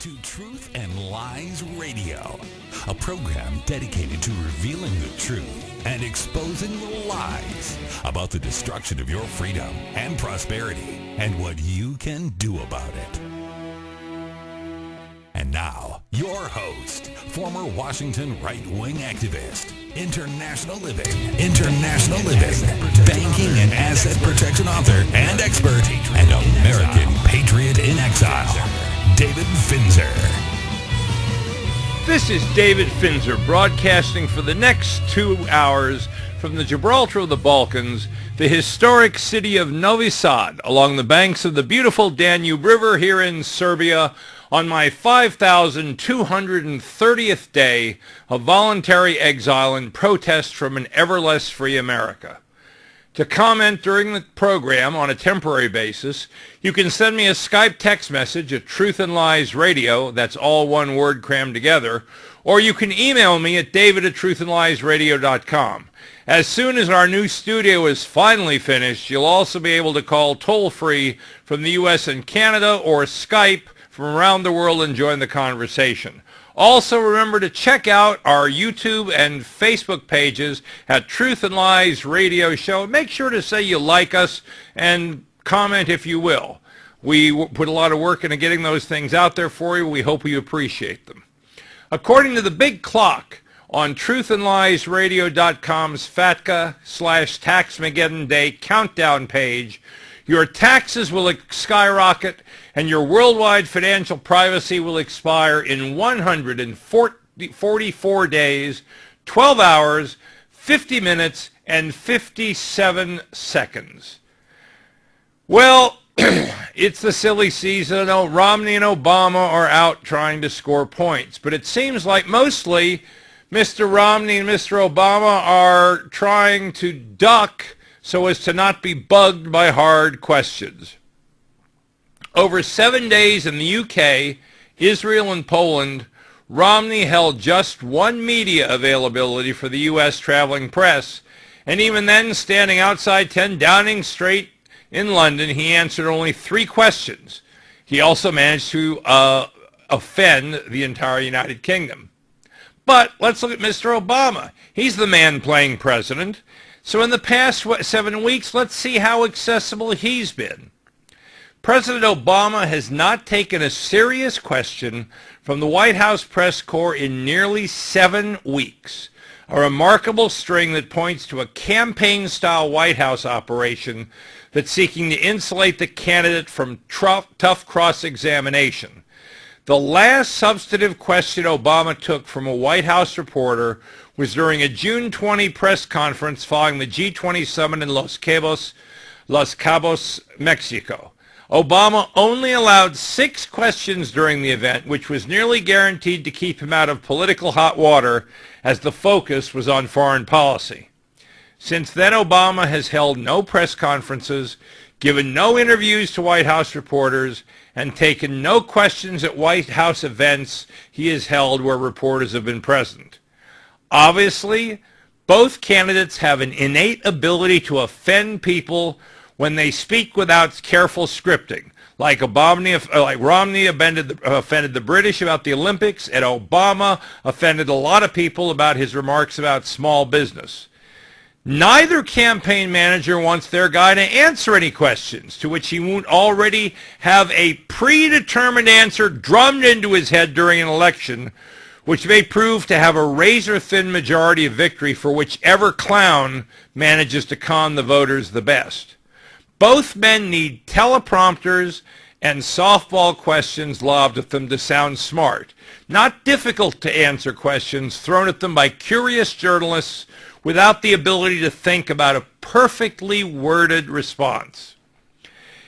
to Truth and Lies Radio, a program dedicated to revealing the truth and exposing the lies about the destruction of your freedom and prosperity and what you can do about it. And now, your host, former Washington right-wing activist, international living, banking and asset protection author and expert, and American patriot in exile, David Finzer. This is David Finzer broadcasting for the next 2 hours from the Gibraltar of the Balkans, the historic city of Novi Sad, along the banks of the beautiful Danube River here in Serbia, on my 5,230th day of voluntary exile and protest from an ever less free America. To comment during the program on a temporary basis, you can send me a Skype text message at Truth and Lies Radio, that's all one word crammed together, or you can email me at david@truthandliesradio.com. As soon as our new studio is finally finished, you'll also be able to call toll-free from the U.S. and Canada or Skype from around the world and join the conversation. Also, remember to check out our YouTube and Facebook pages at Truth and Lies Radio Show. Make sure to say you like us and comment if you will. We put a lot of work into getting those things out there for you. We hope you appreciate them. According to the big clock on truthandliesradio.com's FATCA/Taxmageddon Day countdown page, your taxes will skyrocket and your worldwide financial privacy will expire in 144 days, 12 hours, 50 minutes, and 57 seconds. Well, it's the silly season. Romney and Obama are out trying to score points, but it seems like mostly Mr. Romney and Mr. Obama are trying to duck so as to not be bugged by hard questions. Over 7 days in the UK, Israel, and Poland, Romney held just one media availability for the U.S. traveling press, and even then, standing outside 10 Downing Street in London, he answered only 3 questions. He also managed to offend the entire United Kingdom. But let's look at Mr. Obama. He's the man playing president. So in the past 7 weeks, let's see how accessible he's been. President Obama has not taken a serious question from the White House press corps in nearly 7 weeks, a remarkable string that points to a campaign-style White House operation that's seeking to insulate the candidate from tough cross-examination. The last substantive question Obama took from a White House reporter was during a June 20 press conference following the G20 summit in Los Cabos, Mexico. Obama only allowed 6 questions during the event, which was nearly guaranteed to keep him out of political hot water as the focus was on foreign policy. Since then, Obama has held no press conferences, given no interviews to White House reporters, and taken no questions at White House events he has held where reporters have been present. Obviously, both candidates have an innate ability to offend people when they speak without careful scripting, like Romney offended the British about the Olympics, and Obama offended a lot of people about his remarks about small business. Neither campaign manager wants their guy to answer any questions to which he won't already have a predetermined answer drummed into his head during an election, which may prove to have a razor-thin majority of victory for whichever clown manages to con the voters the best. Both men need teleprompters and softball questions lobbed at them to sound smart, not difficult to answer questions thrown at them by curious journalists without the ability to think about a perfectly worded response.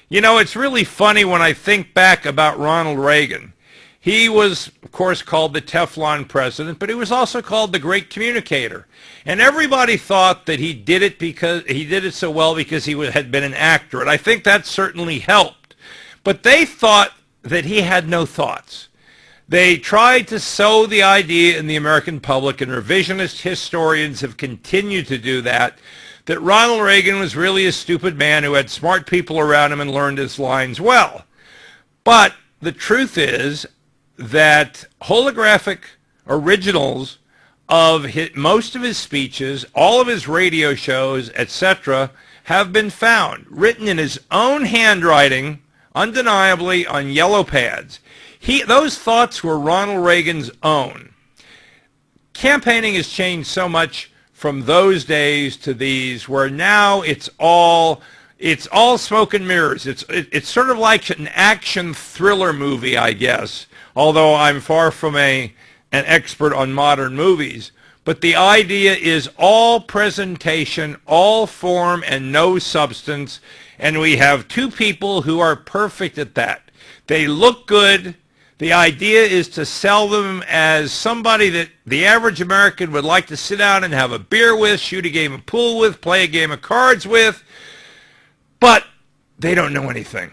You know, it's really funny when I think back about Ronald Reagan. He was, of course, called the Teflon president, but he was also called the great communicator. And everybody thought that he did it so well because he had been an actor, and I think that certainly helped. But they thought that he had no thoughts. They tried to sow the idea in the American public, and revisionist historians have continued to do that Ronald Reagan was really a stupid man who had smart people around him and learned his lines well. But the truth is, that holographic originals of most of his speeches, all of his radio shows, etc., have been found, written in his own handwriting, undeniably on yellow pads. Those thoughts were Ronald Reagan's own. Campaigning has changed so much from those days to these, where now it's all smoke and mirrors. It's sort of like an action thriller movie, I guess, although I'm far from an expert on modern movies. But the idea is all presentation, all form, and no substance. And we have two people who are perfect at that. They look good. The idea is to sell them as somebody that the average American would like to sit down and have a beer with, shoot a game of pool with, play a game of cards with. But they don't know anything.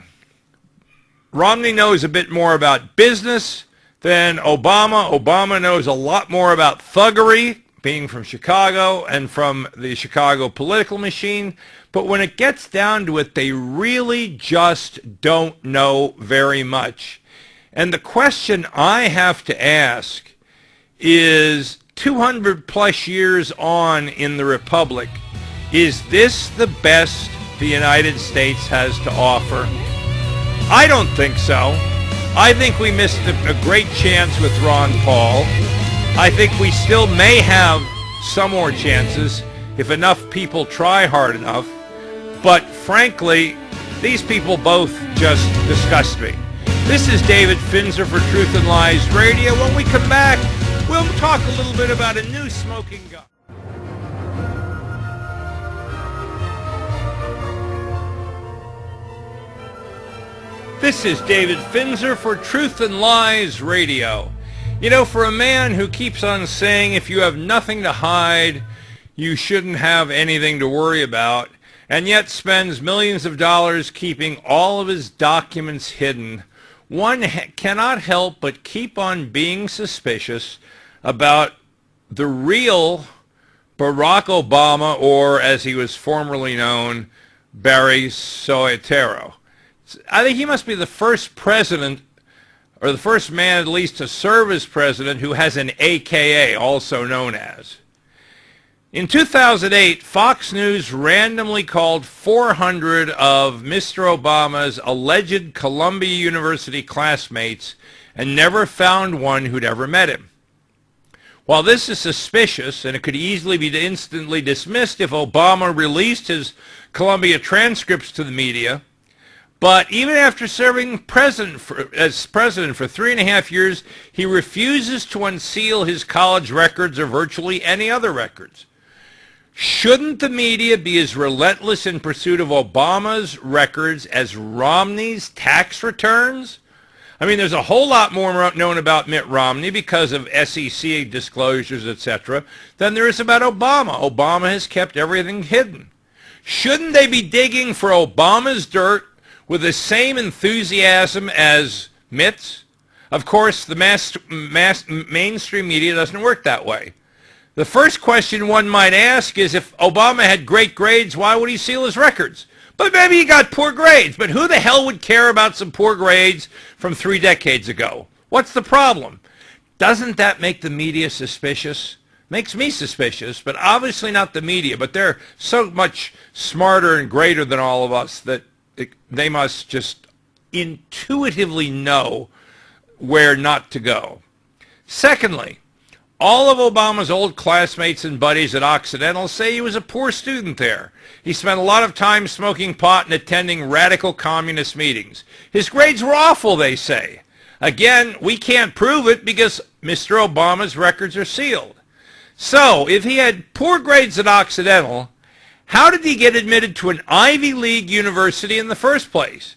Romney knows a bit more about business than Obama. Obama knows a lot more about thuggery, being from Chicago and from the Chicago political machine. But when it gets down to it, they really just don't know very much. And the question I have to ask is, 200 plus years on in the Republic, is this the best the United States has to offer? I don't think so. I think we missed a great chance with Ron Paul. I think we still may have some more chances if enough people try hard enough. But frankly, these people both just disgust me. This is David Finzer for Truth and Lies Radio. When we come back, we'll talk a little bit about a new smoking gun. This is David Finzer for Truth and Lies Radio. You know, for a man who keeps on saying if you have nothing to hide, you shouldn't have anything to worry about, and yet spends millions of dollars keeping all of his documents hidden, one cannot help but keep on being suspicious about the real Barack Obama, or as he was formerly known, Barry Soetoro. I think he must be the first president, or the first man at least to serve as president, who has an AKA, also known as. In 2008, Fox News randomly called 400 of Mr. Obama's alleged Columbia University classmates and never found one who'd ever met him. While this is suspicious, and it could easily be instantly dismissed if Obama released his Columbia transcripts to the media, but even after serving as president for 3.5 years, he refuses to unseal his college records or virtually any other records. Shouldn't the media be as relentless in pursuit of Obama's records as Romney's tax returns? I mean, there's a whole lot more known about Mitt Romney because of SEC disclosures, etc., than there is about Obama. Obama has kept everything hidden. Shouldn't they be digging for Obama's dirt with the same enthusiasm as Mitt's? Of course, the mainstream media doesn't work that way. The first question one might ask is, if Obama had great grades, why would he seal his records? But maybe he got poor grades. But who the hell would care about some poor grades from 3 decades ago? What's the problem? Doesn't that make the media suspicious? Makes me suspicious, but obviously not the media. But they're so much smarter and greater than all of us that they must just intuitively know where not to go. Secondly, all of Obama's old classmates and buddies at Occidental say he was a poor student there. He spent a lot of time smoking pot and attending radical communist meetings. His grades were awful, they say. Again, we can't prove it because Mr. Obama's records are sealed. So, if he had poor grades at Occidental, how did he get admitted to an Ivy League university in the first place?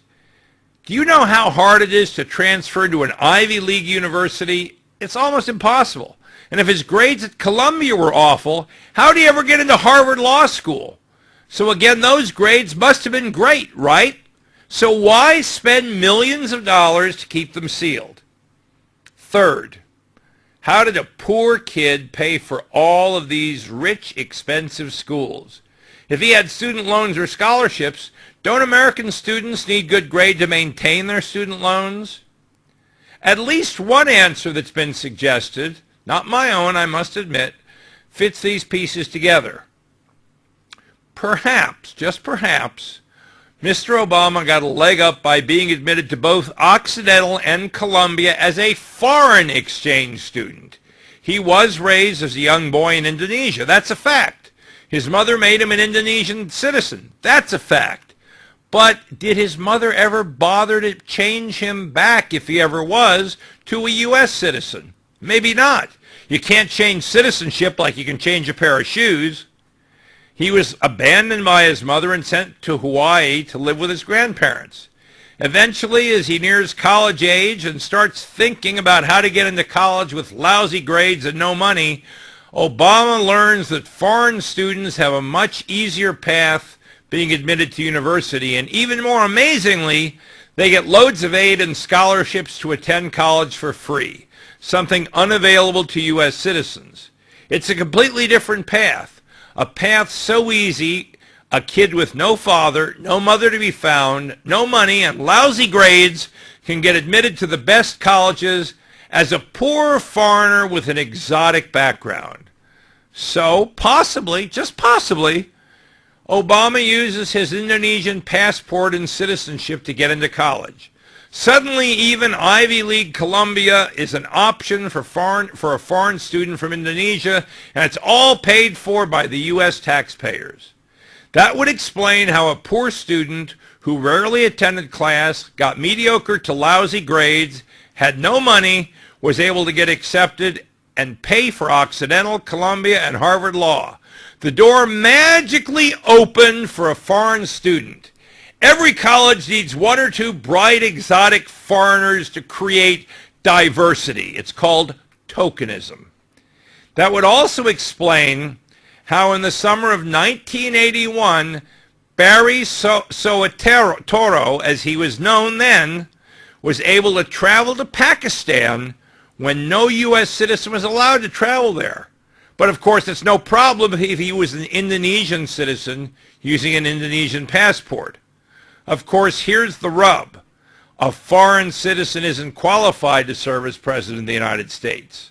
Do you know how hard it is to transfer to an Ivy League university? It's almost impossible. And if his grades at Columbia were awful, how did he ever get into Harvard Law School? So again, those grades must have been great, right? So why spend millions of dollars to keep them sealed? Third, how did a poor kid pay for all of these rich, expensive schools? If he had student loans or scholarships, don't American students need good grades to maintain their student loans? At least one answer that's been suggested, not my own, I must admit, fits these pieces together. Perhaps, just perhaps, Mr. Obama got a leg up by being admitted to both Occidental and Columbia as a foreign exchange student. He was raised as a young boy in Indonesia. That's a fact. His mother made him an Indonesian citizen. That's a fact. But did his mother ever bother to change him back, if he ever was, to a U.S. citizen? Maybe not. You can't change citizenship like you can change a pair of shoes. He was abandoned by his mother and sent to Hawaii to live with his grandparents. Eventually, as he nears college age and starts thinking about how to get into college with lousy grades and no money, Obama learns that foreign students have a much easier path being admitted to university, and even more amazingly, they get loads of aid and scholarships to attend college for free, something unavailable to U.S. citizens. It's a completely different path, a path so easy a kid with no father, no mother to be found, no money, and lousy grades can get admitted to the best colleges as a poor foreigner with an exotic background. So, possibly, just possibly, Obama uses his Indonesian passport and citizenship to get into college. Suddenly, even Ivy League Columbia is an option for a foreign student from Indonesia, and it's all paid for by the U.S. taxpayers. That would explain how a poor student who rarely attended class, got mediocre to lousy grades, had no money, was able to get accepted and pay for Occidental, Columbia, and Harvard Law. The door magically opened for a foreign student. Every college needs one or two bright, exotic foreigners to create diversity. It's called tokenism. That would also explain how in the summer of 1981, Barry Soetoro, as he was known then, was able to travel to Pakistan when no U.S. citizen was allowed to travel there. But of course, it's no problem if he was an Indonesian citizen using an Indonesian passport. Of course, here's the rub. A foreign citizen isn't qualified to serve as President of the United States.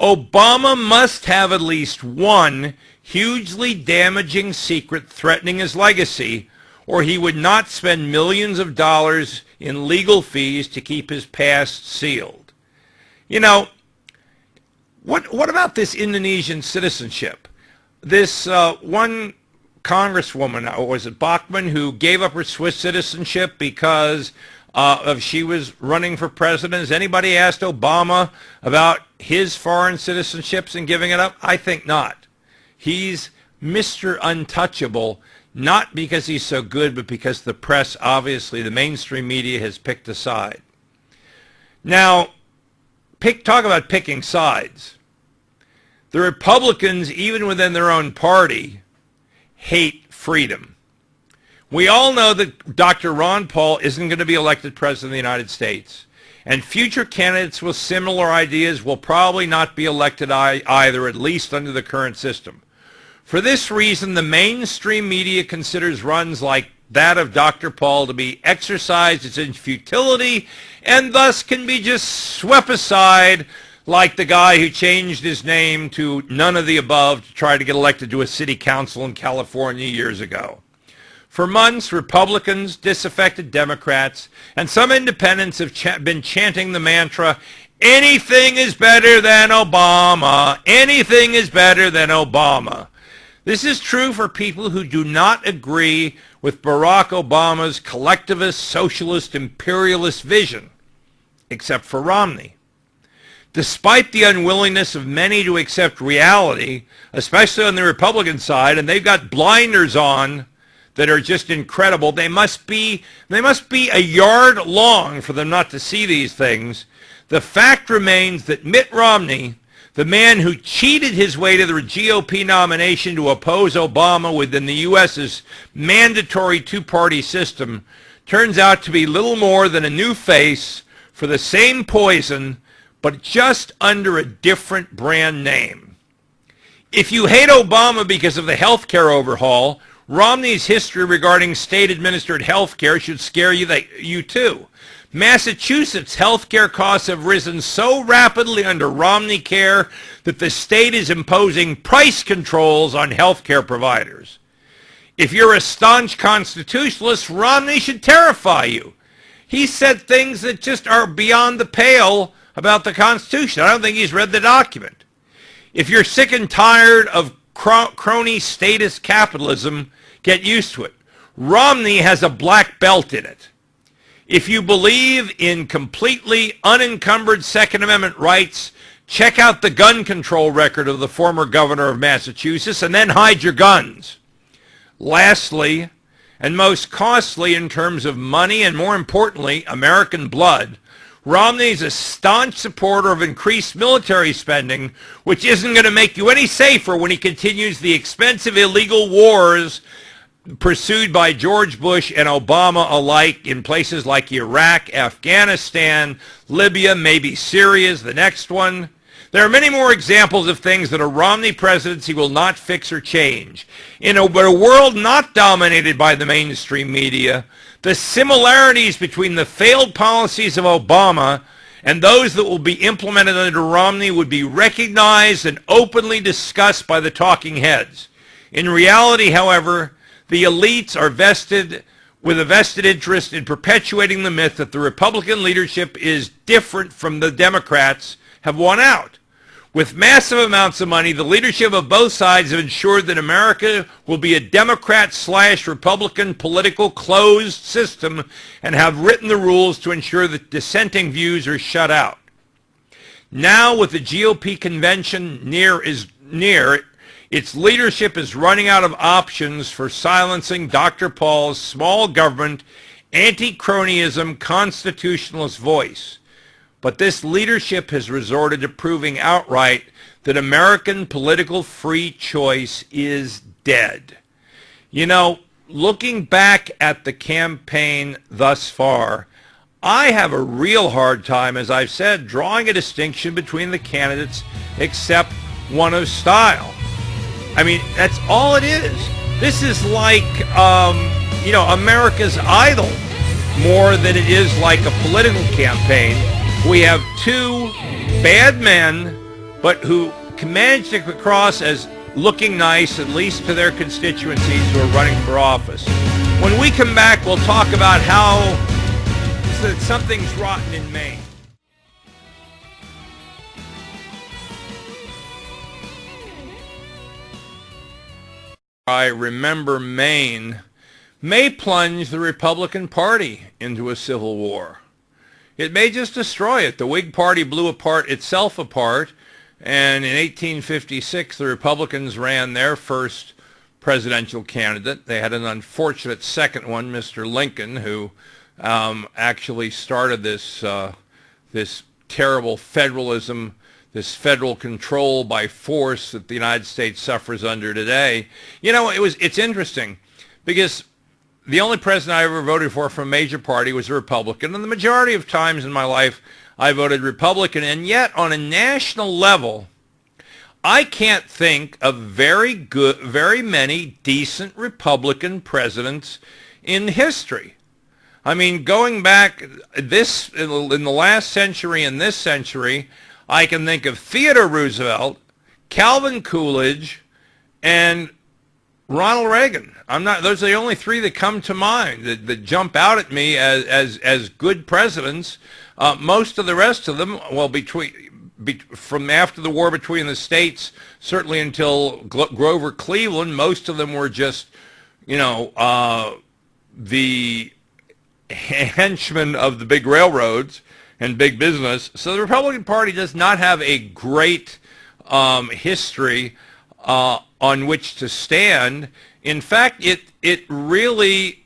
Obama must have at least one hugely damaging secret threatening his legacy, or he would not spend millions of dollars in legal fees to keep his past sealed. You know, what about this Indonesian citizenship? This one congresswoman, or was it Bachmann, who gave up her Swiss citizenship because she was running for president? Has anybody asked Obama about his foreign citizenships and giving it up? I think not. He's Mr. Untouchable, not because he's so good, but because the press, obviously, the mainstream media has picked a side. Now, talk about picking sides. The Republicans, even within their own party, hate freedom. We all know that Dr. Ron Paul isn't going to be elected President of the United States, and future candidates with similar ideas will probably not be elected either, at least under the current system. For this reason, the mainstream media considers runs like that of Dr. Paul to be exercised in futility and thus can be just swept aside, like the guy who changed his name to none of the above to try to get elected to a city council in California years ago. For months, Republicans, disaffected Democrats, and some independents have been chanting the mantra, anything is better than Obama, anything is better than Obama. This is true for people who do not agree with Barack Obama's collectivist, socialist, imperialist vision, except for Romney. Despite the unwillingness of many to accept reality, especially on the Republican side, and they've got blinders on that are just incredible, they must be a yard long for them not to see these things. The fact remains that Mitt Romney, the man who cheated his way to the GOP nomination to oppose Obama within the U.S.'s mandatory two-party system, turns out to be little more than a new face for the same poison, but just under a different brand name. If you hate Obama because of the health care overhaul, Romney's history regarding state-administered health care should scare you too. Massachusetts healthcare costs have risen so rapidly under Romney care that the state is imposing price controls on healthcare providers. If you're a staunch constitutionalist, Romney should terrify you. He said things that just are beyond the pale about the Constitution. I don't think he's read the document. If you're sick and tired of crony statist capitalism, get used to it. Romney has a black belt in it. If you believe in completely unencumbered Second Amendment rights, check out the gun control record of the former governor of Massachusetts and then hide your guns. Lastly, and most costly in terms of money and more importantly, American blood, Romney is a staunch supporter of increased military spending, which isn't going to make you any safer when he continues the expensive illegal wars pursued by George Bush and Obama alike in places like Iraq, Afghanistan, Libya, maybe Syria is the next one. There are many more examples of things that a Romney presidency will not fix or change. In a world not dominated by the mainstream media, the similarities between the failed policies of Obama and those that will be implemented under Romney would be recognized and openly discussed by the talking heads. In reality, however, the elites are vested with a vested interest in perpetuating the myth that the Republican leadership is different from the Democrats have won out. With massive amounts of money, the leadership of both sides have ensured that America will be a Democrat/Republican political closed system and have written the rules to ensure that dissenting views are shut out. Now, with the GOP convention near, its leadership is running out of options for silencing Dr. Paul's small government, anti-cronyism, constitutionalist voice. But this leadership has resorted to proving outright that American political free choice is dead. You know, looking back at the campaign thus far, I have a real hard time, as I've said, drawing a distinction between the candidates except one of style. I mean, that's all it is. This is like, America's Idol more than it is like a political campaign. We have two bad men, but who can manage to come across as looking nice, at least to their constituencies who are running for office. When we come back, we'll talk about how something's rotten in Maine. I remember Maine may plunge the Republican Party into a civil war. It may just destroy it. The Whig Party blew itself apart, and in 1856 the Republicans ran their first presidential candidate. They had an unfortunate second one, Mr. Lincoln, who actually started this terrible federalism, this federal control by force that the United States suffers under today. You know, it's interesting because the only president I ever voted for from a major party was a Republican, and the majority of times in my life I voted Republican, and yet on a national level, I can't think of very many decent Republican presidents in history. I mean, going back in the last century and this century, I can think of Theodore Roosevelt, Calvin Coolidge, and Ronald Reagan. Those are the only three that come to mind that jump out at me as good presidents. Most of the rest of them, well, from after the war between the states, certainly until Grover Cleveland, most of them were just, the henchmen of the big railroads and big business. So the Republican Party does not have a great history on which to stand. In fact, it really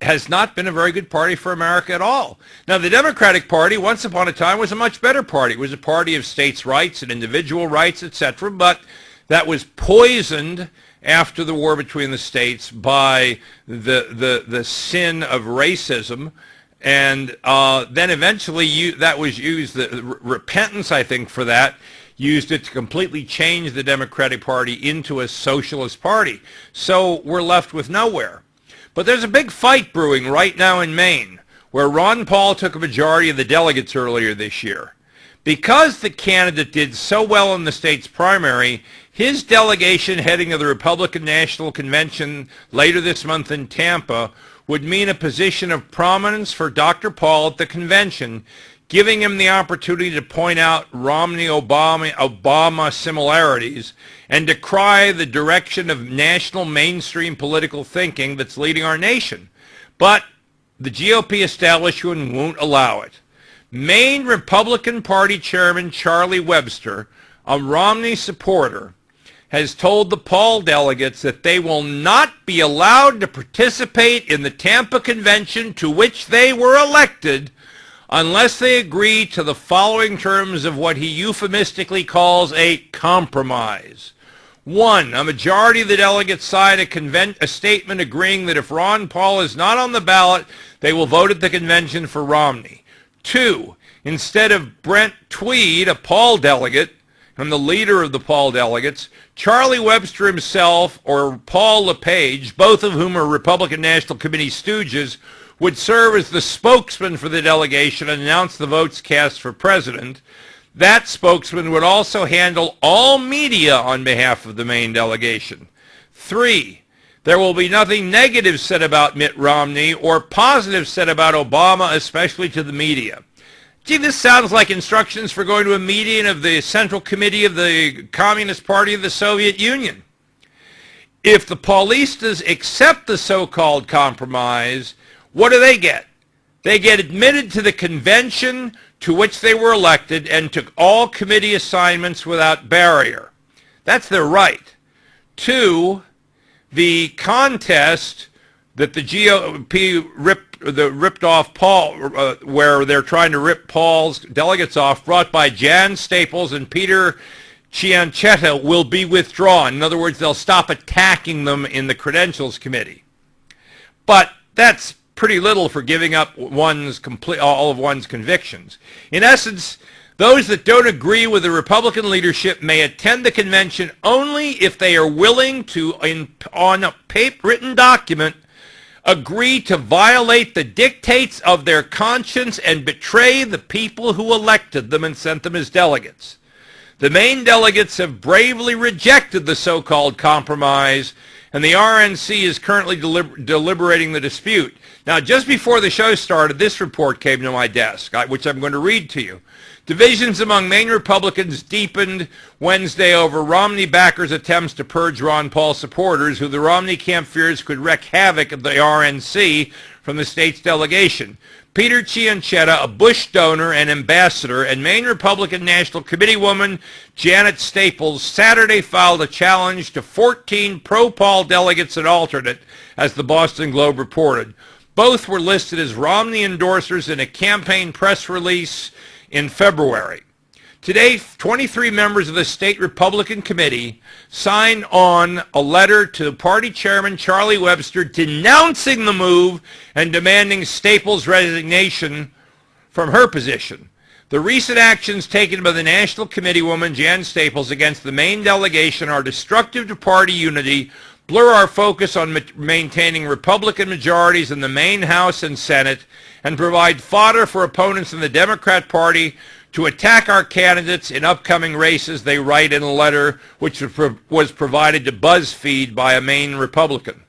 has not been a very good party for America at all. Now, the Democratic Party, once upon a time, was a much better party. It was a party of states' rights and individual rights, etc., but that was poisoned after the war between the states by the sin of racism. And then eventually that was used, the repentance, I think, for that, used it to completely change the Democratic Party into a socialist party. So we're left with nowhere. But there's a big fight brewing right now in Maine, where Ron Paul took a majority of the delegates earlier this year. Because the candidate did so well in the state's primary, his delegation heading to the Republican National Convention later this month in Tampa would mean a position of prominence for Dr. Paul at the convention, giving him the opportunity to point out Romney-Obama similarities and decry the direction of national mainstream political thinking that's leading our nation. But the GOP establishment won't allow it. Maine Republican Party Chairman Charlie Webster, a Romney supporter, has told the Paul delegates that they will not be allowed to participate in the Tampa convention to which they were elected unless they agree to the following terms of what he euphemistically calls a compromise. 1, a majority of the delegates sign a statement agreeing that if Ron Paul is not on the ballot, they will vote at the convention for Romney. 2, instead of Brent Tweed, a Paul delegate, and the leader of the Paul delegates, Charlie Webster himself or Paul LePage, both of whom are Republican National Committee stooges, would serve as the spokesman for the delegation and announce the votes cast for president. That spokesman would also handle all media on behalf of the Maine delegation. 3, there will be nothing negative said about Mitt Romney or positive said about Obama, especially to the media. Gee, this sounds like instructions for going to a meeting of the Central Committee of the Communist Party of the Soviet Union. If the Paulistas accept the so-called compromise, what do they get? They get admitted to the convention to which they were elected and took all committee assignments without barrier. That's their right. 2, the contest that the GOP ripped off Paul, where they're trying to rip Paul's delegates off, brought by Jan Staples and Peter Ciancetta, will be withdrawn. In other words, they'll stop attacking them in the Credentials Committee. But that's pretty little for giving up all of one's convictions. In essence, those that don't agree with the Republican leadership may attend the convention only if they are willing to, on a written document, agree to violate the dictates of their conscience and betray the people who elected them and sent them as delegates. The Maine delegates have bravely rejected the so-called compromise, and the RNC is currently deliberating the dispute. Now, just before the show started, this report came to my desk, which I'm going to read to you. Divisions among Maine Republicans deepened Wednesday over Romney backers' attempts to purge Ron Paul supporters, who the Romney camp fears could wreak havoc at the RNC from the state's delegation. Peter Ciancetta, a Bush donor and ambassador, and Maine Republican National Committee woman Janet Staples Saturday filed a challenge to 14 pro-Paul delegates and alternate, as the Boston Globe reported. Both were listed as Romney endorsers in a campaign press release in February. Today, 23 members of the state Republican committee signed on a letter to party chairman Charlie Webster denouncing the move and demanding Staples' resignation from her position. The recent actions taken by the National Committee woman Jan Staples against the Maine delegation are destructive to party unity, blur our focus on maintaining Republican majorities in the Maine House and Senate, and provide fodder for opponents in the Democrat Party to attack our candidates in upcoming races, they write in a letter which was provided to BuzzFeed by a Maine Republican.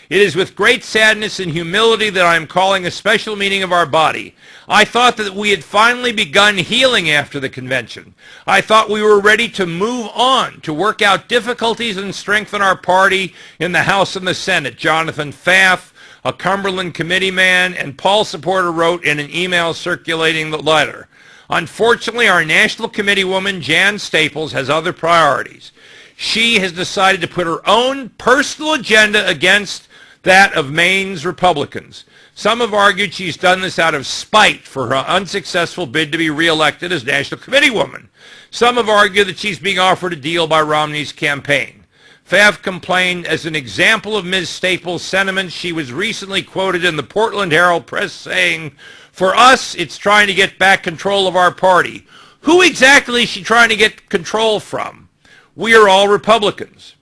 It is with great sadness and humility that I am calling a special meeting of our body. I thought that we had finally begun healing after the convention. I thought we were ready to move on, to work out difficulties and strengthen our party in the House and the Senate. Jonathan Pfaff, a Cumberland committeeman and Paul supporter, wrote in an email circulating the letter. Unfortunately, our National Committee woman, Jan Staples, has other priorities. She has decided to put her own personal agenda against that of Maine's Republicans. Some have argued she's done this out of spite for her unsuccessful bid to be reelected as National Committee woman. Some have argued that she's being offered a deal by Romney's campaign. Pfaff complained, as an example of Ms. Staples' sentiments, she was recently quoted in the Portland Herald Press saying, "For us, it's trying to get back control of our party." Who exactly is she trying to get control from? We are all Republicans.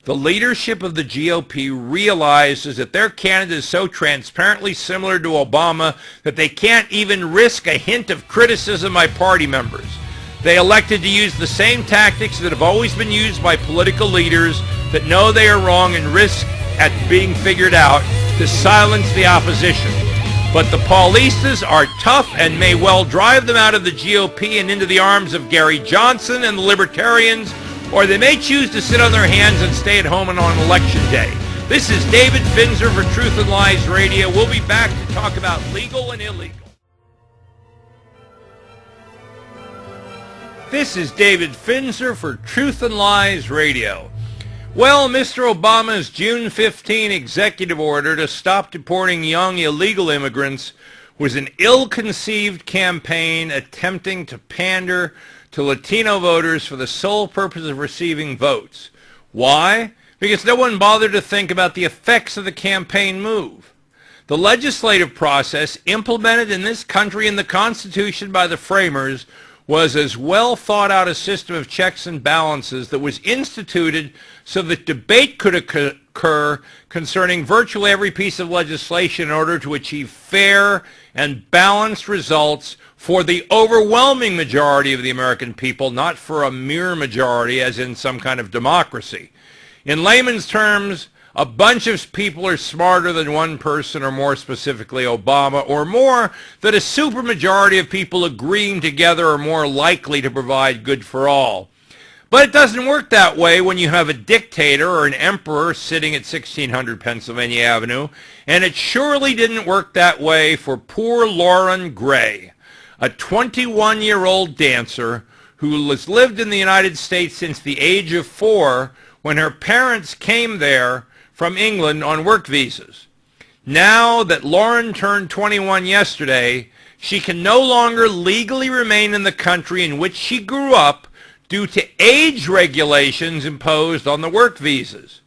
The leadership of the GOP realizes that their candidate is so transparently similar to Obama that they can't even risk a hint of criticism by party members. They elected to use the same tactics that have always been used by political leaders that know they are wrong and risk at being figured out to silence the opposition. But the Paulistas are tough and may well drive them out of the GOP and into the arms of Gary Johnson and the Libertarians, or they may choose to sit on their hands and stay at home on election day. This is David Finzer for Truth and Lies Radio. We'll be back to talk about legal and illegal. This is David Finzer for Truth and Lies Radio. Well, Mr. Obama's June 15 executive order to stop deporting young illegal immigrants was an ill-conceived campaign attempting to pander to Latino voters for the sole purpose of receiving votes. Why? Because no one bothered to think about the effects of the campaign move. The legislative process implemented in this country in the Constitution by the framers was as well thought out a system of checks and balances that was instituted so that debate could occur concerning virtually every piece of legislation in order to achieve fair and balanced results for the overwhelming majority of the American people, not for a mere majority as in some kind of democracy. In layman's terms, a bunch of people are smarter than one person, or more specifically Obama, or more that a supermajority of people agreeing together are more likely to provide good for all. But it doesn't work that way when you have a dictator or an emperor sitting at 1600 Pennsylvania Avenue, and it surely didn't work that way for poor Lauren Gray, a 21-year-old dancer who has lived in the United States since the age of 4 when her parents came there from England on work visas. Now that Lauren turned 21 yesterday, she can no longer legally remain in the country in which she grew up due to age regulations imposed on the work visas.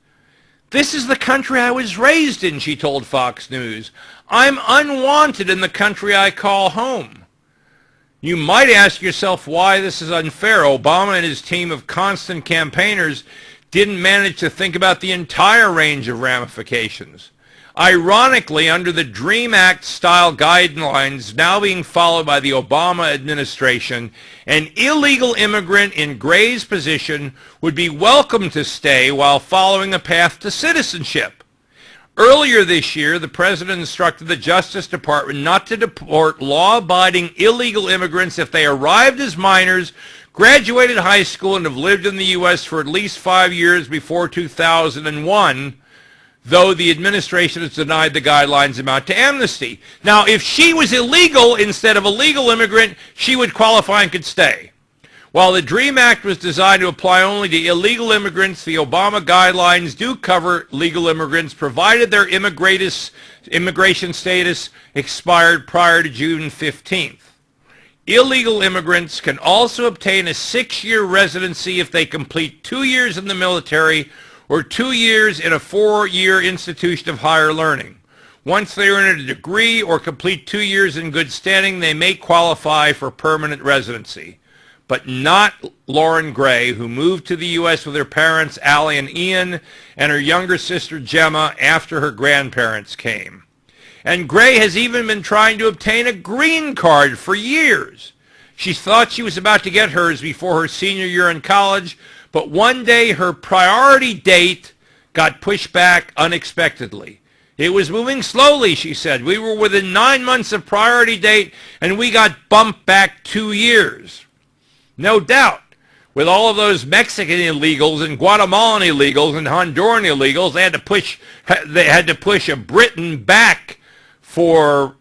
"This is the country I was raised in," she told Fox News. "I'm unwanted in the country I call home." You might ask yourself why this is unfair. Obama and his team of constant campaigners didn't manage to think about the entire range of ramifications. Ironically, under the DREAM Act-style guidelines now being followed by the Obama administration, an illegal immigrant in Gray's position would be welcome to stay while following a path to citizenship. Earlier this year, the president instructed the Justice Department not to deport law-abiding illegal immigrants if they arrived as minors, graduated high school, and have lived in the U.S. for at least 5 years before 2001, though the administration has denied the guidelines amount to amnesty. Now, if she was illegal instead of a legal immigrant, she would qualify and could stay. While the DREAM Act was designed to apply only to illegal immigrants, the Obama guidelines do cover legal immigrants, provided their immigration status expired prior to June 15th. Illegal immigrants can also obtain a 6-year residency if they complete 2 years in the military or 2 years in a 4-year institution of higher learning. Once they earn a degree or complete 2 years in good standing, they may qualify for permanent residency. But not Lauren Gray, who moved to the U.S. with her parents, Allie and Ian, and her younger sister, Gemma, after her grandparents came. And Gray has even been trying to obtain a green card for years. She thought she was about to get hers before her senior year in college, but one day her priority date got pushed back unexpectedly. It was moving slowly, she said. We were within 9 months of priority date, and we got bumped back 2 years. No doubt, with all of those Mexican illegals and Guatemalan illegals and Honduran illegals, they had to push a Briton back for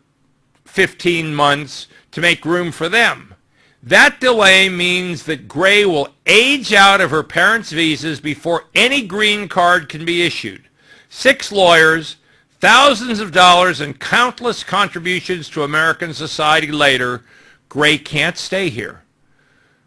15 months to make room for them. That delay means that Gray will age out of her parents' visas before any green card can be issued. 6 lawyers, thousands of dollars, and countless contributions to American society later, Gray can't stay here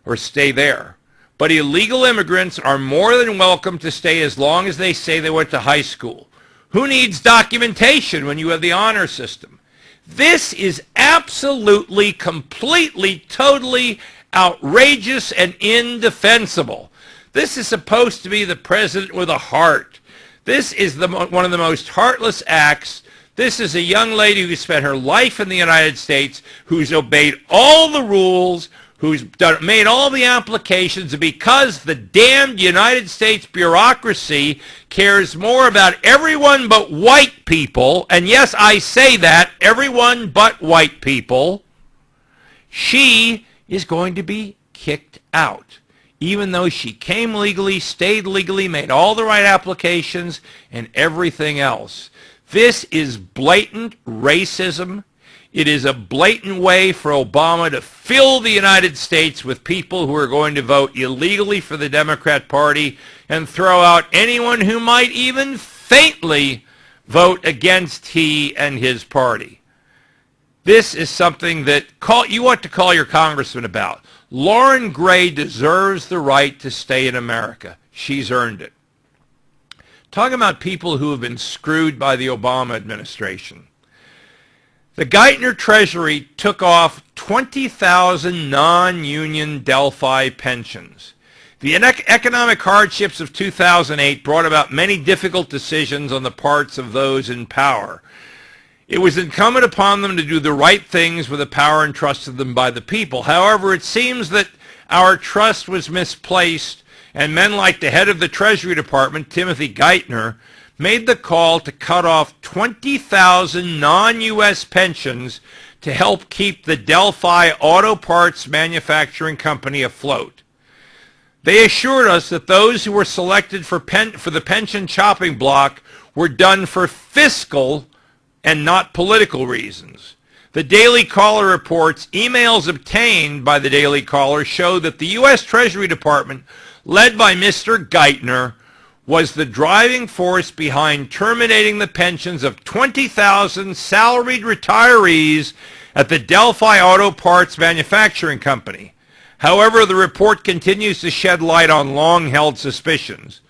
or stay there. But illegal immigrants are more than welcome to stay as long as they say they went to high school. Who needs documentation when you have the honor system? This is absolutely, completely, totally outrageous and indefensible. This is supposed to be the president with a heart. This is one of the most heartless acts. This is a young lady who spent her life in the United States, who's obeyed all the rules, who's made all the applications, and because the damned United States bureaucracy cares more about everyone but white people, and yes, I say that, everyone but white people, she is going to be kicked out, even though she came legally, stayed legally, made all the right applications, and everything else. This is blatant racism. It is a blatant way for Obama to fill the United States with people who are going to vote illegally for the Democrat Party and throw out anyone who might even faintly vote against he and his party. This is something that you ought to call your congressman about. Lauren Gray deserves the right to stay in America. She's earned it. Talking about people who have been screwed by the Obama administration. The Geithner Treasury took off 20,000 non-union Delphi pensions. The economic hardships of 2008 brought about many difficult decisions on the parts of those in power. It was incumbent upon them to do the right things with the power entrusted them by the people. However, it seems that our trust was misplaced, and men like the head of the Treasury Department, Timothy Geithner, made the call to cut off 20,000 non-U.S. pensions to help keep the Delphi Auto Parts Manufacturing Company afloat. They assured us that those who were selected for the pension chopping block were done for fiscal and not political reasons. The Daily Caller reports emails obtained by the Daily Caller show that the U.S. Treasury Department, led by Mr. Geithner, was the driving force behind terminating the pensions of 20,000 salaried retirees at the Delphi Auto Parts Manufacturing Company. However, the report continues to shed light on long-held suspicions.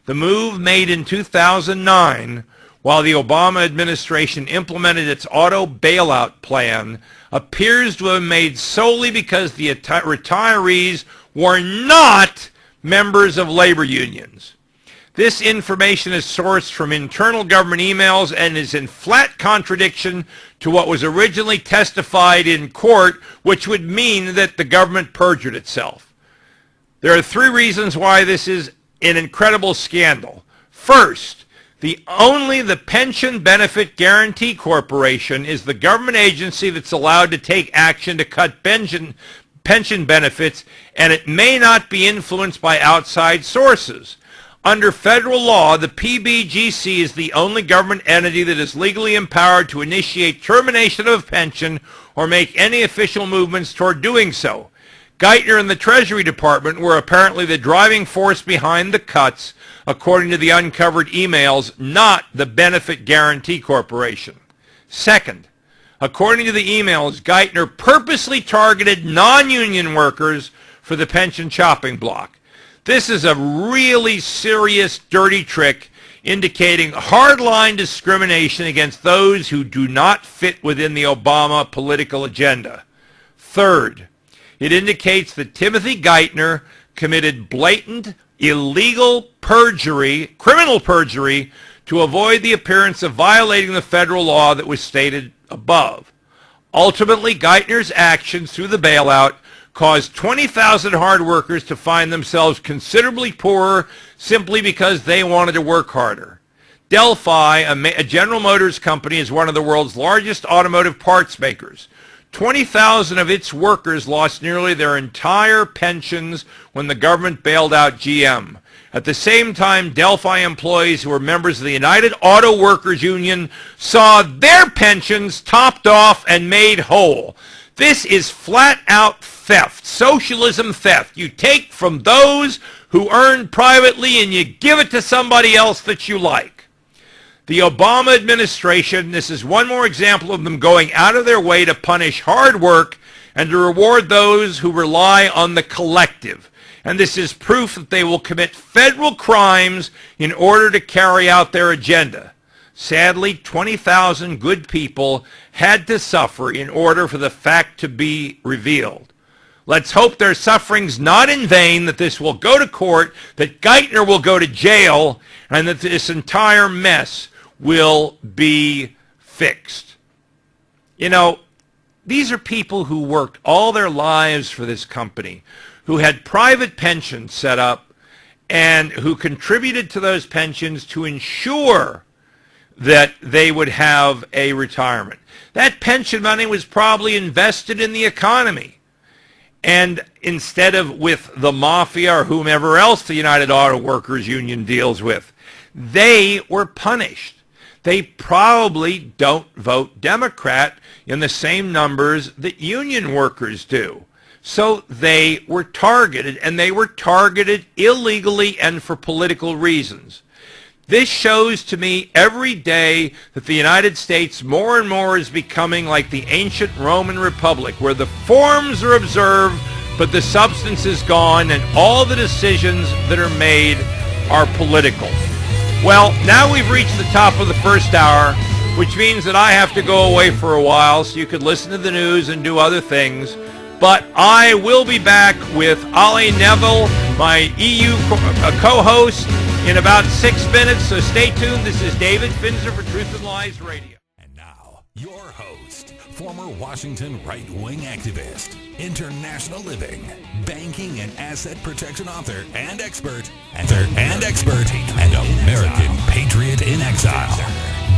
The move made in 2009, while the Obama administration implemented its auto bailout plan, appears to have been made solely because the retirees were not members of labor unions. This information is sourced from internal government emails and is in flat contradiction to what was originally testified in court, which would mean that the government perjured itself. There are three reasons why this is an incredible scandal. First, only the Pension Benefit Guaranty Corporation is the government agency that's allowed to take action to cut pension benefits, and it may not be influenced by outside sources. Under federal law, the PBGC is the only government entity that is legally empowered to initiate termination of a pension or make any official movements toward doing so. Geithner and the Treasury Department were apparently the driving force behind the cuts, according to the uncovered emails, not the Benefit Guaranty Corporation. Second, according to the emails, Geithner purposely targeted non-union workers for the pension chopping block. This is a really serious, dirty trick indicating hardline discrimination against those who do not fit within the Obama political agenda. Third, it indicates that Timothy Geithner committed blatant, illegal perjury, criminal perjury, to avoid the appearance of violating the federal law that was stated above. Ultimately, Geithner's actions through the bailout caused 20,000 hard workers to find themselves considerably poorer simply because they wanted to work harder. Delphi, a General Motors company, is one of the world's largest automotive parts makers. 20,000 of its workers lost nearly their entire pensions when the government bailed out GM. At the same time, Delphi employees who were members of the United Auto Workers Union saw their pensions topped off and made whole. This is flat-out theft, socialism theft. You take from those who earn privately and you give it to somebody else that you like. The Obama administration, this is one more example of them going out of their way to punish hard work and to reward those who rely on the collective. And this is proof that they will commit federal crimes in order to carry out their agenda. Sadly, 20,000 good people had to suffer in order for the fact to be revealed. Let's hope their suffering's not in vain, that this will go to court, that Geithner will go to jail, and that this entire mess will be fixed. You know, these are people who worked all their lives for this company, who had private pensions set up, and who contributed to those pensions to ensure that they would have a retirement. That pension money was probably invested in the economy. And instead of with the mafia or whomever else the United Auto Workers Union deals with, they were punished. They probably don't vote Democrat in the same numbers that union workers do. So they were targeted, and they were targeted illegally and for political reasons. This shows to me every day that the United States more and more is becoming like the ancient Roman Republic, where the forms are observed, but the substance is gone, and all the decisions that are made are political. Well, now we've reached the top of the first hour, which means that I have to go away for a while so you could listen to the news and do other things. But I will be back with Oliver Neville, my EU co-host, in about 6 minutes, so stay tuned. This is David Finzer for Truth and Lies Radio. And now, your host, former Washington right-wing activist, international living, banking and asset protection author and expert, and American patriot in exile,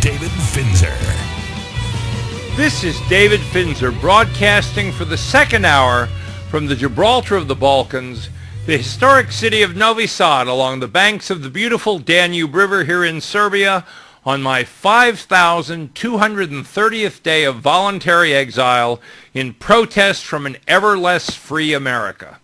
David Finzer. This is David Finzer broadcasting for the second hour from the Gibraltar of the Balkans, the historic city of Novi Sad along the banks of the beautiful Danube River here in Serbia, on my 5,230th day of voluntary exile in protest from an ever less free America.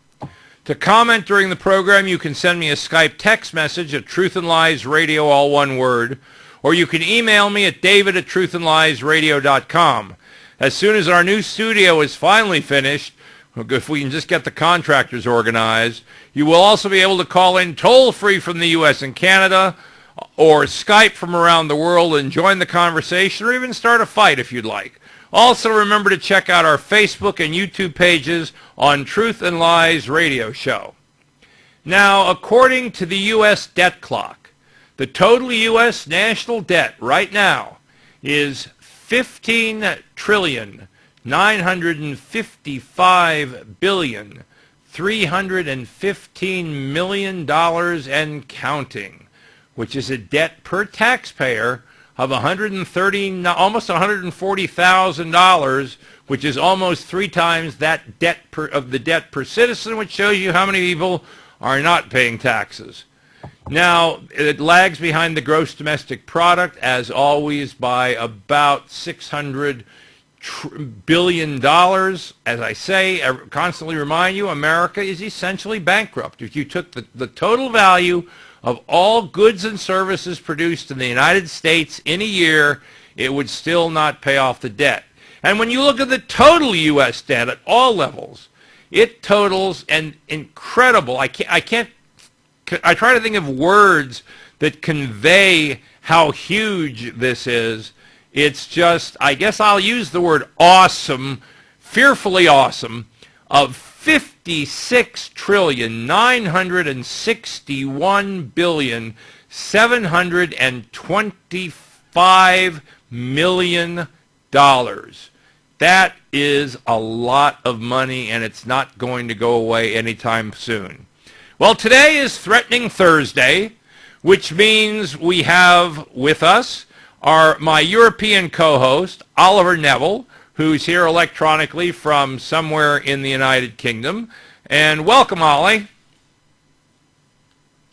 To comment during the program, you can send me a Skype text message at Truth and Lies Radio, all one word, or you can email me at david@truthandliesradio.com. As soon as our new studio is finally finished, if we can just get the contractors organized, you will also be able to call in toll-free from the U.S. and Canada, or Skype from around the world and join the conversation, or even start a fight if you'd like. Also, remember to check out our Facebook and YouTube pages on Truth and Lies Radio Show. Now, according to the U.S. debt clock, the total U.S. national debt right now is $15,955,315,000,000 and counting, which is a debt per taxpayer of almost $140,000, which is almost 3 times that debt of the debt per citizen, which shows you how many people are not paying taxes. Now, it lags behind the gross domestic product, as always, by about $600 billion. As I say, I constantly remind you, America is essentially bankrupt. If you took the total value of all goods and services produced in the United States in a year, it would still not pay off the debt. And when you look at the total U.S. debt at all levels, it totals an incredible, I try to think of words that convey how huge this is. It's just, I guess I'll use the word awesome, fearfully awesome, of $56,961,725,000,000. That is a lot of money, and it's not going to go away anytime soon. Well, today is Threatening Thursday, which means we have with us my European co-host, Oliver Neville, who's here electronically from somewhere in the United Kingdom. And welcome, Ollie.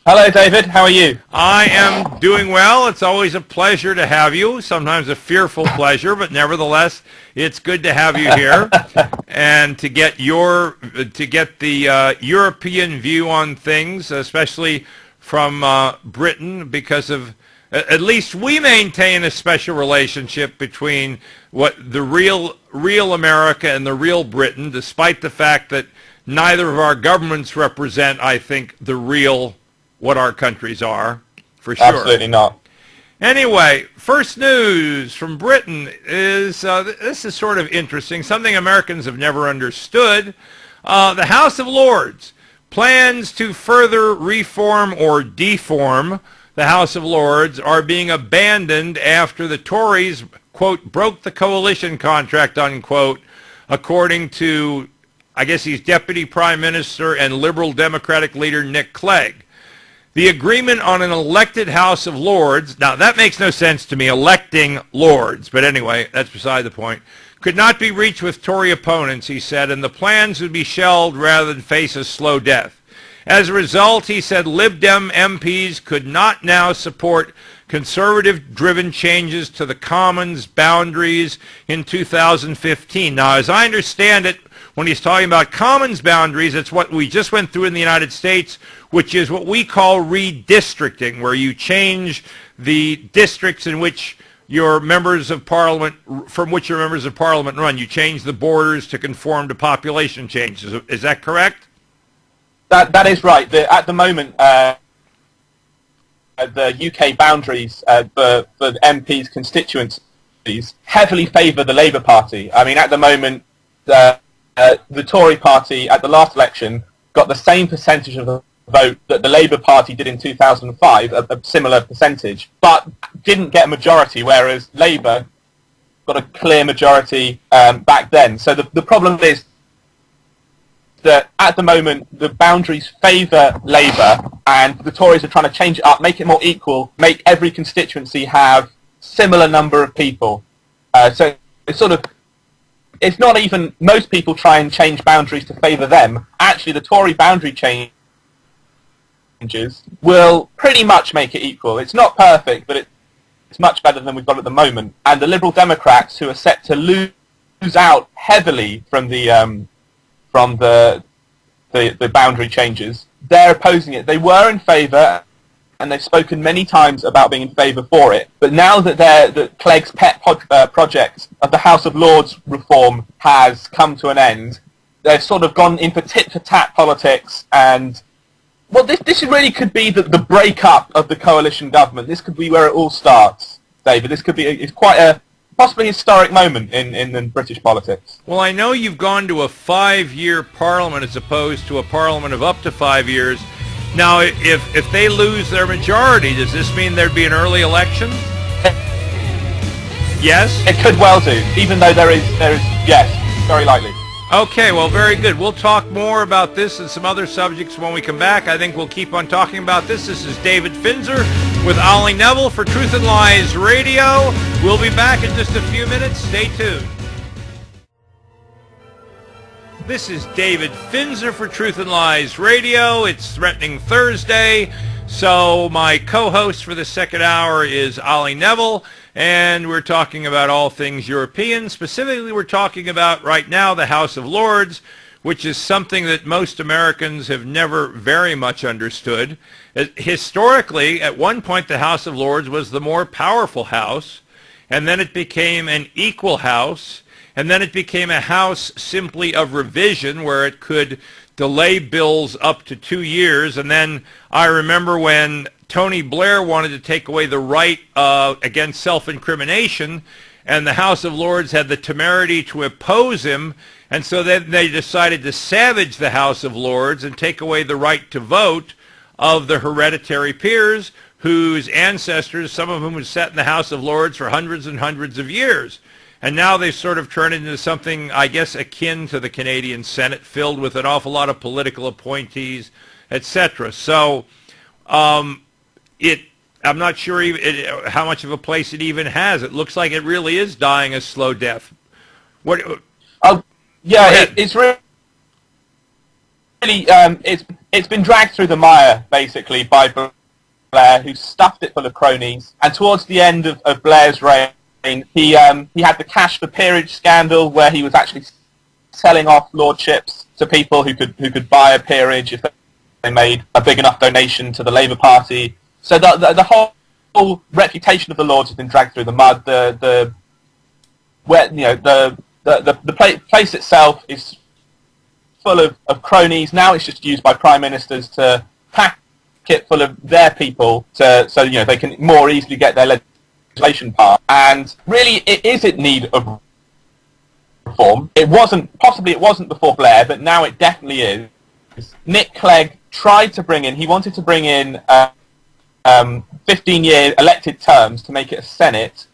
Hello, David. How are you? I am doing well. It's always a pleasure to have you, sometimes a fearful pleasure, but nevertheless, it's good to have you here and to get the European view on things, especially from Britain, because of at least we maintain a special relationship between what the real America and the real Britain, despite the fact that neither of our governments represent, I think, the real what our countries are, for sure. Absolutely not. Anyway, first news from Britain is, this is sort of interesting, something Americans have never understood. The House of Lords plans to further reform or deform the House of Lords are being abandoned after the Tories, quote, broke the coalition contract, unquote, according to, I guess he's Deputy Prime Minister and Liberal Democratic leader Nick Clegg. The agreement on an elected House of Lords, now that makes no sense to me, electing lords, but anyway, that's beside the point, could not be reached with Tory opponents, he said, and the plans would be shelved rather than face a slow death. As a result, he said Lib Dem MPs could not now support conservative-driven changes to the Commons boundaries in 2015. Now, as I understand it, when he's talking about Commons boundaries, it's what we just went through in the United States, which is what we call redistricting, where you change the districts in which your members of parliament, from which your members of parliament run. You change the borders to conform to population changes. Is that correct? That is right. At the moment, the UK boundaries for the MPs' constituencies heavily favour the Labour Party. I mean, at the moment, the Tory Party at the last election got the same percentage of the vote that the Labour Party did in 2005, a similar percentage, but didn't get a majority, whereas Labour got a clear majority back then. So the problem is that at the moment the boundaries favour Labour, and the Tories are trying to change it up, make it more equal, make every constituency have similar number of people. So it's sort of, it's not even, most people try and change boundaries to favour them. Actually, the Tory boundary changes will pretty much make it equal. It's not perfect, but it's much better than we've got at the moment. And the Liberal Democrats, who are set to lose out heavily from the boundary changes, they're opposing it. They were in favour, and they've spoken many times about being in favour for it. But now that Clegg's pet project of the House of Lords reform has come to an end, they've sort of gone in for tit-for-tat politics. And well, this really could be the breakup of the coalition government. This could be where it all starts, David. This could be it's quite a possibly historic moment in British politics. Well, I know you've gone to a 5-year parliament as opposed to a parliament of up to 5 years. Now, if they lose their majority, does this mean there'd be an early election? Yes? It could well do, even though there is yes, very likely. Okay, well, very good. We'll talk more about this and some other subjects when we come back. I think we'll keep on talking about this. This is David Finzer with Ollie Neville for Truth and Lies Radio. We'll be back in just a few minutes. Stay tuned. This is David Finzer for Truth and Lies Radio. It's Threatening Thursday, so my co-host for the second hour is Ollie Neville, and we're talking about all things European. Specifically, we're talking about right now the House of Lords, which is something that most Americans have never very much understood. Historically, at one point, the House of Lords was the more powerful house, and then it became an equal house, and then it became a house simply of revision where it could delay bills up to 2 years. And then I remember when Tony Blair wanted to take away the right against self-incrimination, and the House of Lords had the temerity to oppose him, and so then they decided to savage the House of Lords and take away the right to vote of the hereditary peers whose ancestors, some of whom had sat in the House of Lords for hundreds and hundreds of years. And now they've sort of turned into something, I guess, akin to the Canadian Senate, filled with an awful lot of political appointees, etc. So I'm not sure how much of a place it even has. It looks like it really is dying a slow death. What? Yeah, it's really it's been dragged through the mire basically by Blair, who stuffed it full of cronies. And towards the end of Blair's reign, he had the cash for peerage scandal, where he was actually selling off lordships to people who could buy a peerage if they made a big enough donation to the Labour Party. So the whole reputation of the Lords has been dragged through the mud. The place itself is full of cronies. Now it's just used by prime ministers to pack it full of their people, so they can more easily get their legislation passed. And really, it is in need of reform. It wasn't before Blair, but now it definitely is. Nick Clegg tried to bring in, he wanted to bring in 15-year elected terms to make it a Senate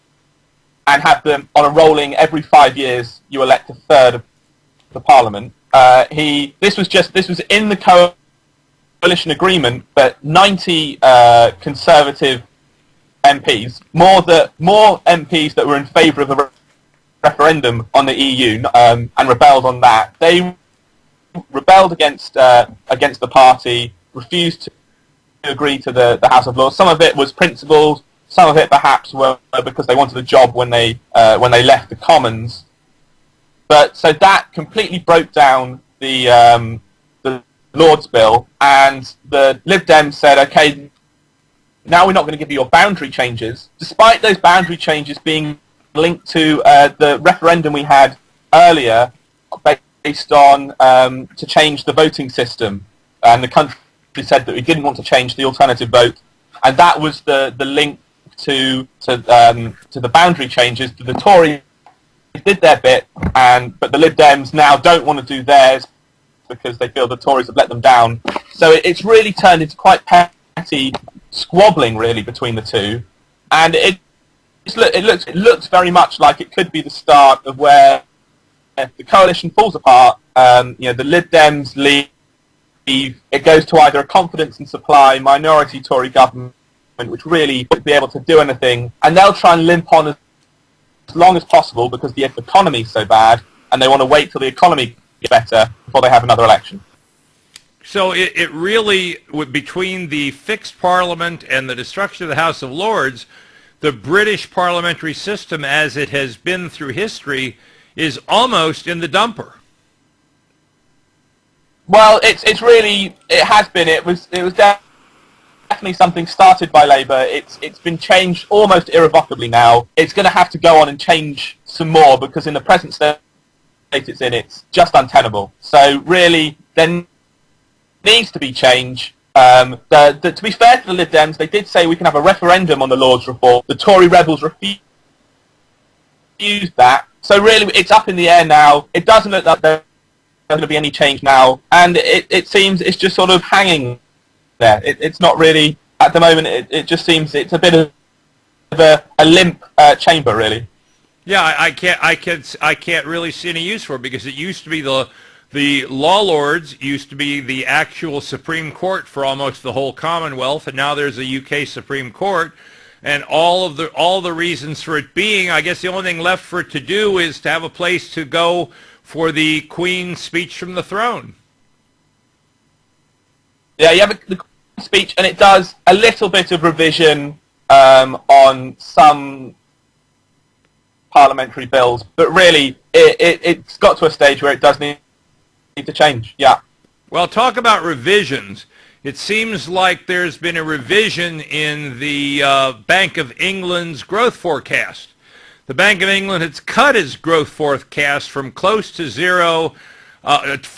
and have them on a rolling every 5 years you elect a third of the Parliament. This was in the coalition agreement, but 90 Conservative MPs, more MPs that were in favour of a referendum on the EU and rebelled on that. They rebelled against the party, refused to agree to the House of Lords. Some of it was principled, some of it perhaps were because they wanted a job when they left the Commons. But so that completely broke down the Lords bill, and the Lib Dems said, okay, now we're not going to give you your boundary changes, despite those boundary changes being linked to the referendum we had earlier based on to change the voting system. And the country said that we didn't want to change the alternative vote. And that was the link to the boundary changes. The Tories did their bit, but the Lib Dems now don't want to do theirs because they feel the Tories have let them down. So it's really turned into quite petty squabbling, really, between the two. And it looks very much like it could be the start of where the coalition falls apart. The Lib Dems leave. It goes to either a confidence and supply minority Tory government, which really won't be able to do anything, and they'll try and limp on as long as possible because the economy is so bad, and they want to wait till the economy gets better before they have another election. So it really, between the fixed parliament and the destruction of the House of Lords, the British parliamentary system, as it has been through history, is almost in the dumper. Well, it has been. It was definitely something started by Labour. It's been changed almost irrevocably now. It's going to have to go on and change some more because in the present state it's in, it's just untenable. So really, there needs to be change. To be fair to the Lib Dems, they did say we can have a referendum on the Lords reform. The Tory rebels refused that. So really, it's up in the air now. It doesn't look like there's going to be any change now, and it seems it's just sort of hanging there. It's not really, at the moment, it just seems it's a bit of a limp chamber, really. Yeah, I can't really see any use for it because it used to be the law lords used to be the actual Supreme Court for almost the whole Commonwealth, and now there's a UK Supreme Court, and all the reasons for it being, I guess the only thing left for it to do is to have a place to go for the Queen's speech from the throne. Yeah, you have the Queen's speech, and it does a little bit of revision on some parliamentary bills, but really it's got to a stage where it does need to change. Yeah. Well, talk about revisions. It seems like there's been a revision in the Bank of England's growth forecast. The Bank of England has cut its growth forecast from close to zero,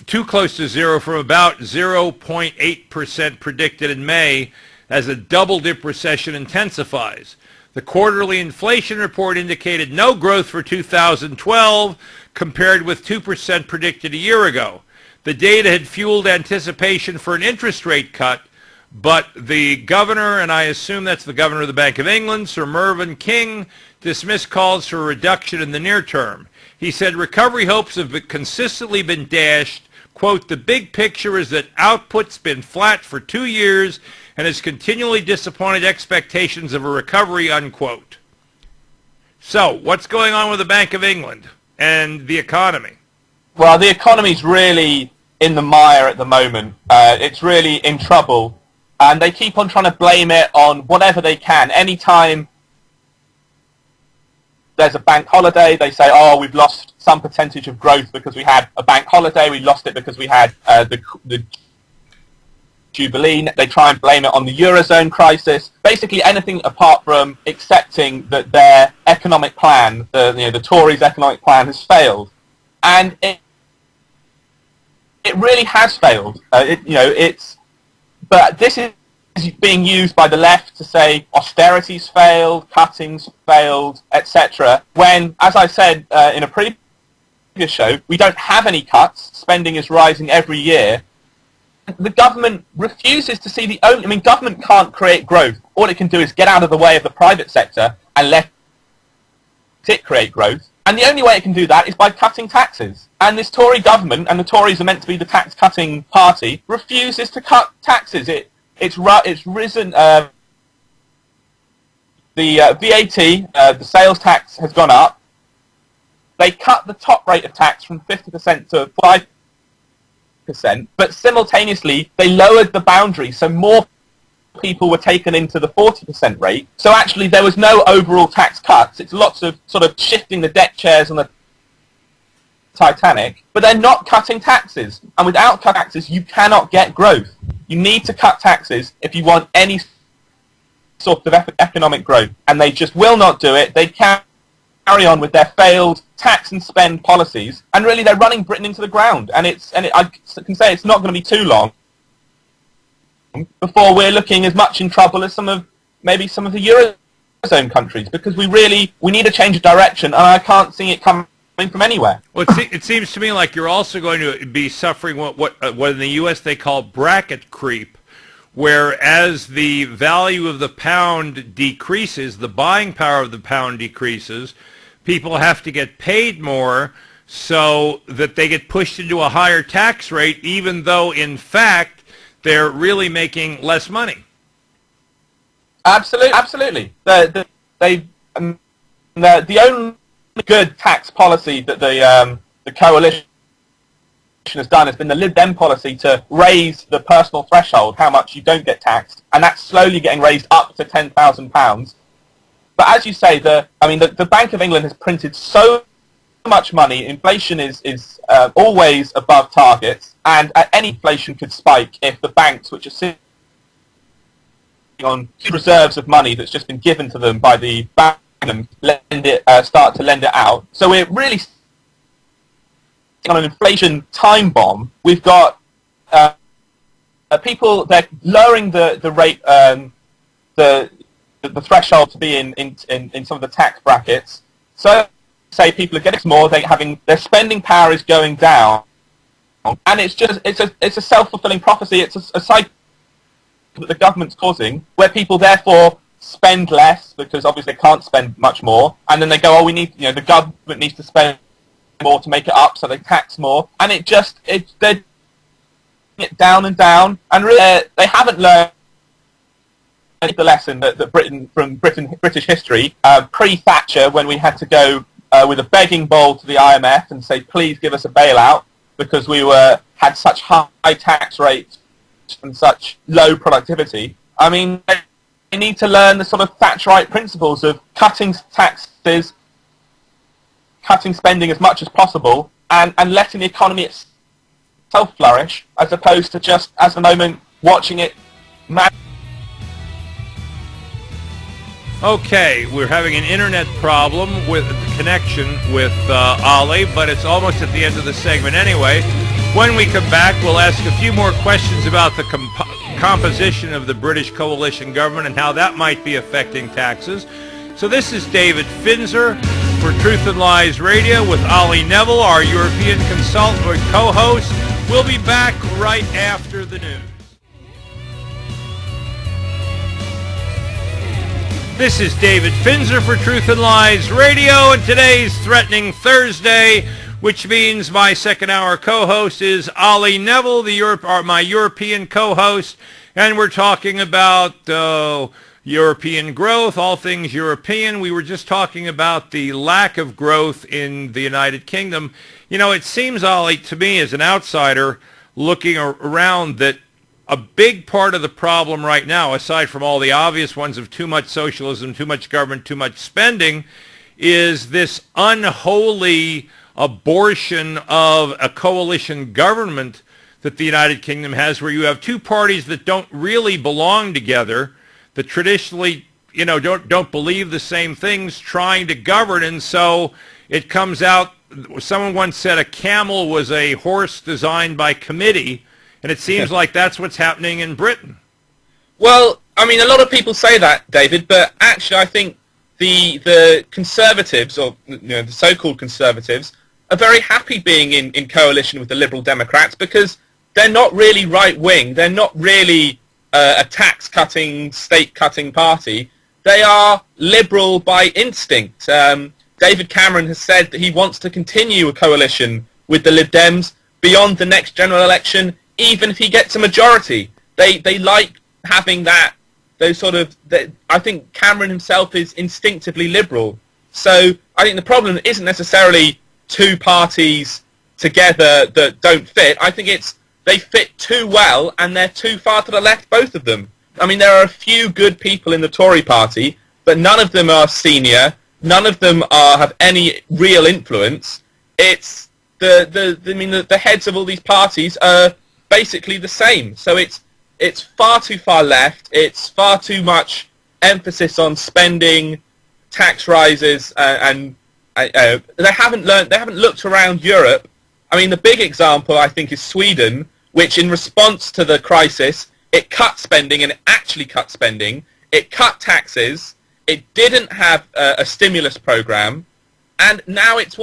too close to zero, from about 0.8% predicted in May as a double-dip recession intensifies. The quarterly inflation report indicated no growth for 2012 compared with 2% predicted a year ago. The data had fueled anticipation for an interest rate cut, but the governor, and I assume that's the governor of the Bank of England, Sir Mervyn King, dismissed calls for a reduction in the near term. He said recovery hopes have consistently been dashed. Quote, the big picture is that output's been flat for 2 years and has continually disappointed expectations of a recovery, unquote. So, what's going on with the Bank of England and the economy? Well, the economy's really in the mire at the moment. It's really in trouble. And they keep on trying to blame it on whatever they can. Anytime there's a bank holiday, they say, oh, we've lost some percentage of growth because we had a bank holiday. We lost it because we had the Jubilee. They try and blame it on the Eurozone crisis. Basically anything apart from accepting that their economic plan, the Tories' economic plan, has failed. And it really has failed. But this is being used by the left to say austerity's failed, cutting's failed, etc. When, as I said in a previous show, we don't have any cuts. Spending is rising every year. The government refuses to see government can't create growth. All it can do is get out of the way of the private sector and let it create growth. And the only way it can do that is by cutting taxes. And this Tory government, and the Tories are meant to be the tax-cutting party, refuses to cut taxes. It's risen. The VAT, the sales tax, has gone up. They cut the top rate of tax from 50% to 5%, but simultaneously they lowered the boundary, so more people were taken into the 40% rate. So actually there was no overall tax cuts. It's lots of sort of shifting the deck chairs on the Titanic, but they're not cutting taxes. And without cut taxes, you cannot get growth. You need to cut taxes if you want any sort of economic growth, and they just will not do it. They carry on with their failed tax and spend policies, and really they're running Britain into the ground. And I can say it's not going to be too long before we're looking as much in trouble as some of the Eurozone countries, because we need a change of direction, and I can't see it coming from anywhere. Well, it seems to me like you're also going to be suffering what in the U.S. they call bracket creep, where as the value of the pound decreases, the buying power of the pound decreases, people have to get paid more so that they get pushed into a higher tax rate, even though, in fact, they're really making less money. Absolutely. The only good tax policy that the coalition has done has been the Lib Dem policy to raise the personal threshold, how much you don't get taxed, and that's slowly getting raised up to £10,000. But as you say, the Bank of England has printed so much money. Inflation is always above targets, and any inflation could spike if the banks, which are sitting on reserves of money that's just been given to them by the bank, start to lend it out. So we're really on an inflation time bomb. We've got people, they're lowering the rate, the threshold to be in some of the tax brackets. So say people are getting more, their spending power is going down, and it's a self-fulfilling prophecy. It's a cycle that the government's causing, where people therefore spend less because obviously they can't spend much more, and then they go, the government needs to spend more to make it up, so they tax more, and they're it down and down, and really they haven't learned the lesson that from British history, pre-Thatcher, when we had to go with a begging bowl to the IMF and say, please give us a bailout, because we had such high tax rates and such low productivity. I mean, they need to learn the sort of Thatcherite principles of cutting taxes, cutting spending as much as possible, and letting the economy itself flourish, as opposed to just, at the moment, watching it Okay, we're having an internet problem with the connection with Ollie, but it's almost at the end of the segment anyway. When we come back, we'll ask a few more questions about the composition of the British coalition government and how that might be affecting taxes. So this is David Finzer for Truth and Lies Radio with Ollie Neville, our European consultant or co-host. We'll be back right after the news. This is David Finzer for Truth and Lies Radio, and today's Threatening Thursday, which means my second hour co-host is Ollie Neville, my European co-host, and we're talking about European growth, all things European. We were just talking about the lack of growth in the United Kingdom. You know, it seems, Ollie, to me as an outsider looking around, that a big part of the problem right now, aside from all the obvious ones of too much socialism, too much government, too much spending, is this unholy abortion of a coalition government that the United Kingdom has, where you have two parties that don't really belong together, that traditionally, don't believe the same things, trying to govern, and so it comes out. Someone once said a camel was a horse designed by committee. And it seems like that's what's happening in Britain. Well, I mean, a lot of people say that, David, but actually I think the Conservatives, or the so-called Conservatives, are very happy being in coalition with the Liberal Democrats because they're not really right-wing. They're not really a tax-cutting, state-cutting party. They are liberal by instinct. David Cameron has said that he wants to continue a coalition with the Lib Dems beyond the next general election, even if he gets a majority. They like having that, those sort of... I think Cameron himself is instinctively liberal. So I think the problem isn't necessarily two parties together that don't fit. I think it's they fit too well and they're too far to the left, both of them. I mean, there are a few good people in the Tory party, but none of them are senior. None of them have any real influence. It's the heads of all these parties are basically the same. So it's far too far left. It's far too much emphasis on spending, tax rises, and they haven't looked around Europe. I mean, the big example I think is Sweden, which in response to the crisis, it cut spending, and it actually cut spending. It cut taxes. It didn't have a stimulus program, and now it's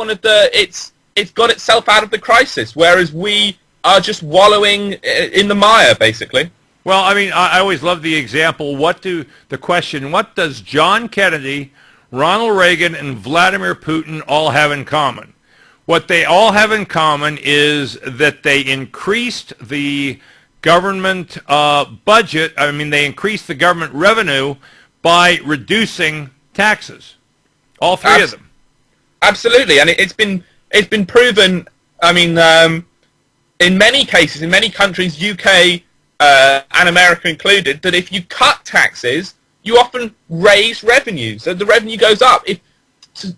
it's got itself out of the crisis, whereas we are just wallowing in the mire, basically. Well, I mean, I always love the example. What does John Kennedy, Ronald Reagan, and Vladimir Putin all have in common? What they all have in common is that they increased the government budget. I mean, they increased the government revenue by reducing taxes. All three of them. Absolutely, and it's been proven. I mean, in many cases, in many countries, UK and America included, that if you cut taxes, you often raise revenues. So the revenue goes up. If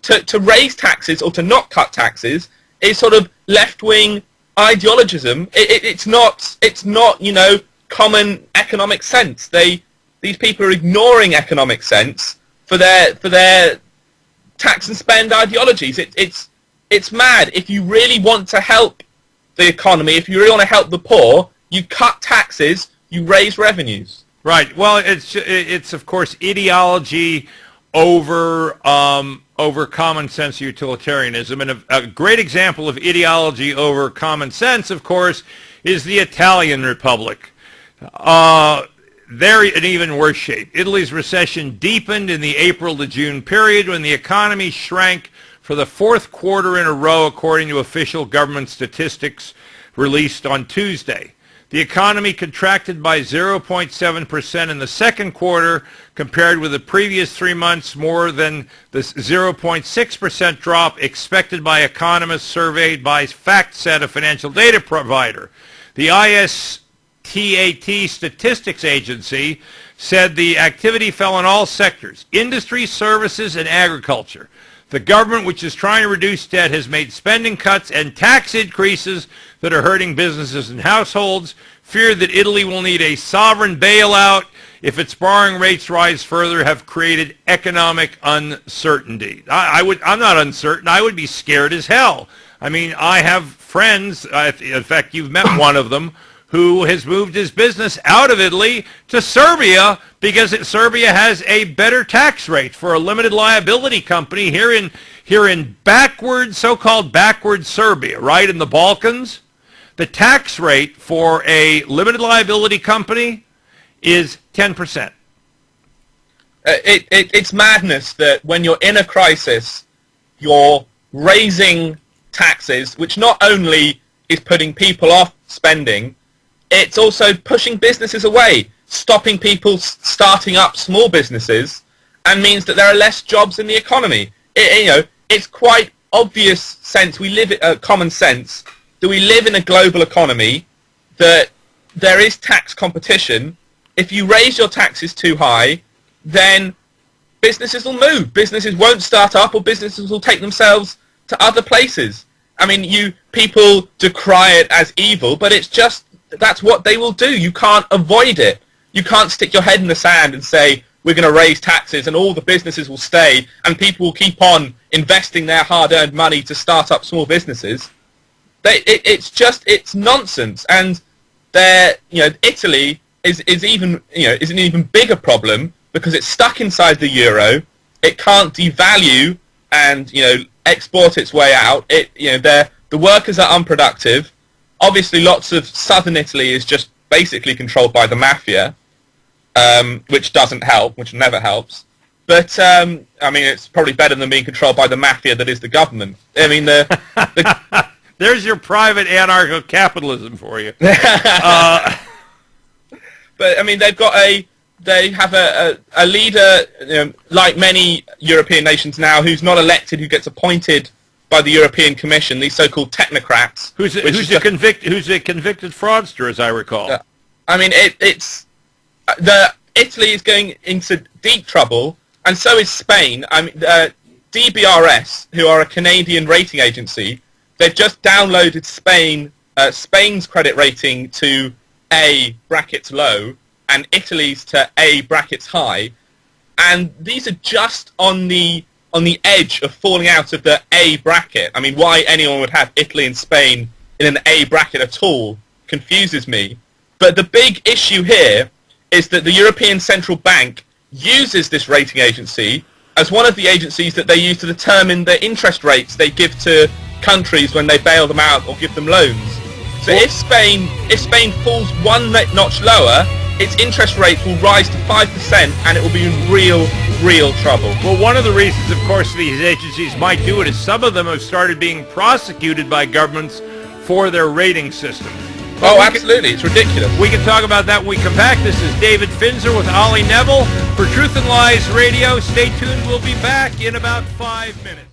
to raise taxes or to not cut taxes is sort of left-wing ideologism. It's not common economic sense. These people are ignoring economic sense for their tax and spend ideologies. It's mad. If you really want to help the economy, if you really want to help the poor, you cut taxes, you raise revenues. Right. Well, it's of course ideology over common sense utilitarianism, and a great example of ideology over common sense, of course, is the Italian Republic. They're in even worse shape. Italy's recession deepened in the April to June period when the economy shrank for the fourth quarter in a row, according to official government statistics released on Tuesday. The economy contracted by 0.7% in the second quarter, compared with the previous 3 months, more than the 0.6% drop expected by economists surveyed by FactSet, a financial data provider. The ISTAT statistics agency said the activity fell in all sectors: industry, services, and agriculture. The government, which is trying to reduce debt, has made spending cuts and tax increases that are hurting businesses and households. Fear that Italy will need a sovereign bailout if its borrowing rates rise further have created economic uncertainty. I'm not uncertain. I would be scared as hell. I mean, I have friends, in fact, you've met one of them, who has moved his business out of Italy to Serbia because Serbia has a better tax rate for a limited liability company here in so-called backward Serbia, right in the Balkans. The tax rate for a limited liability company is 10%. It's madness that when you're in a crisis, you're raising taxes, which not only is putting people off spending, it's also pushing businesses away, stopping people starting up small businesses, and means that there are less jobs in the economy. It's quite obvious sense. We live common sense that we live in a global economy, that there is tax competition. If you raise your taxes too high, then businesses will move. Businesses won't start up, or businesses will take themselves to other places. I mean, people decry it as evil, but it's just, that's what they will do. You can't avoid it. You can't stick your head in the sand and say, we're going to raise taxes and all the businesses will stay and people will keep on investing their hard-earned money to start up small businesses. It's nonsense. And Italy is an even bigger problem because it's stuck inside the euro. It can't devalue and export its way out. The workers are unproductive. Obviously, lots of southern Italy is just basically controlled by the mafia, which doesn't help, which never helps. But it's probably better than being controlled by the mafia that is the government. I mean, there's your private anarcho-capitalism for you. But they have a leader, like many European nations now, who's not elected, who gets appointed by the European Commission, these so-called technocrats. Who's a convicted fraudster, as I recall. Italy is going into deep trouble, and so is Spain. DBRS, who are a Canadian rating agency, they've just downloaded Spain's credit rating to A brackets low, and Italy's to A brackets high, and these are just on the edge of falling out of the A bracket. I mean, why anyone would have Italy and Spain in an A bracket at all confuses me. But the big issue here is that the European Central Bank uses this rating agency as one of the agencies that they use to determine the interest rates they give to countries when they bail them out or give them loans. So if Spain falls one notch lower, its interest rates will rise to 5%, and it will be in real trouble. Well, one of the reasons, of course, these agencies might do it is some of them have started being prosecuted by governments for their rating system. Oh, absolutely. It's ridiculous. We can talk about that when we come back. This is David Finzer with Ollie Neville for Truth and Lies Radio. Stay tuned. We'll be back in about 5 minutes.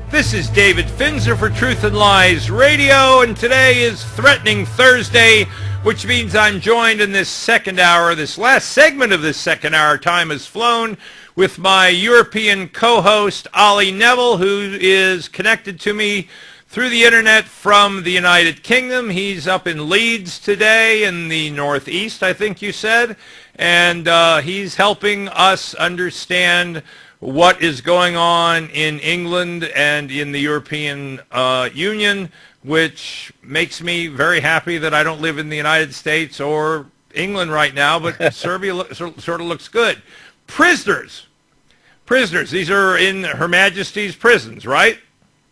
This is David Finzer for Truth and Lies Radio, and today is Threatening Thursday, which means I'm joined in this second hour, this last segment of this second hour, time has flown, with my European co-host, Ollie Neville, who is connected to me through the internet from the United Kingdom. He's up in Leeds today in the Northeast, I think you said, and he's helping us understand what is going on in England and in the European Union, which makes me very happy that I don't live in the United States or England right now, but Serbia sort of looks good. Prisoners, these are in Her Majesty's prisons, right?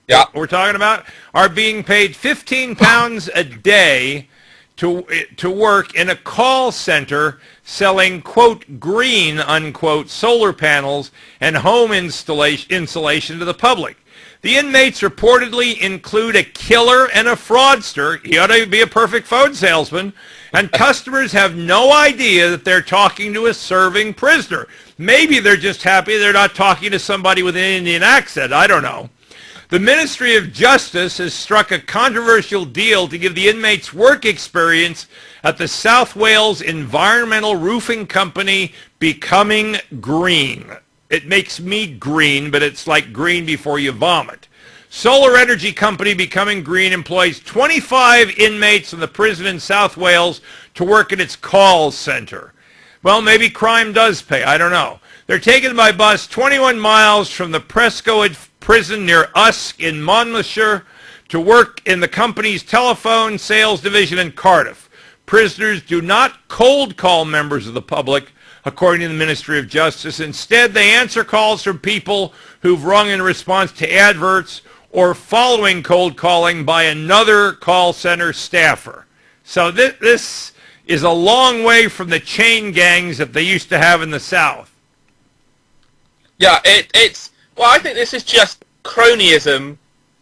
Yeah. We're talking about, are being paid £15 a day to work in a call center selling, quote, green, unquote, solar panels and home insulation to the public. The inmates reportedly include a killer and a fraudster. He ought to be a perfect phone salesman. And customers have no idea that they're talking to a serving prisoner. Maybe they're just happy they're not talking to somebody with an Indian accent. I don't know. The Ministry of Justice has struck a controversial deal to give the inmates work experience at the South Wales environmental roofing company Becoming Green. It makes me green, but it's like green before you vomit. Solar energy company Becoming Green employs 25 inmates in the prison in South Wales to work at its call center. Well, maybe crime does pay. I don't know. They're taken by bus 21 miles from the Prescoed prison near Usk in Monmouthshire to work in the company's telephone sales division in Cardiff. Prisoners do not cold call members of the public, according to the Ministry of Justice. Instead, they answer calls from people who've rung in response to adverts or following cold calling by another call center staffer. So this is a long way from the chain gangs that they used to have in the South. Yeah, well, I think this is just cronyism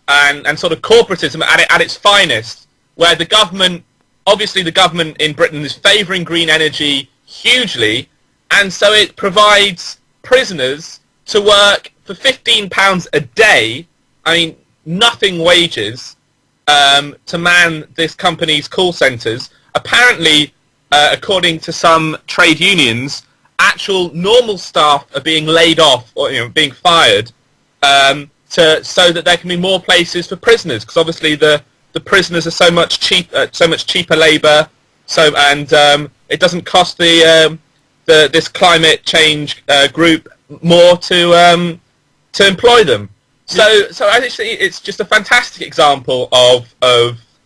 and sort of corporatism at its finest, where the government, obviously the government in Britain is favouring green energy hugely, and so it provides prisoners to work for £15 a day, I mean, nothing wages, to man this company's call centres. Apparently, according to some trade unions, actual normal staff are being laid off or being fired so that there can be more places for prisoners, because obviously the prisoners are so much cheaper labour, and it doesn't cost this climate change group more to employ them. So I think it's just a fantastic example of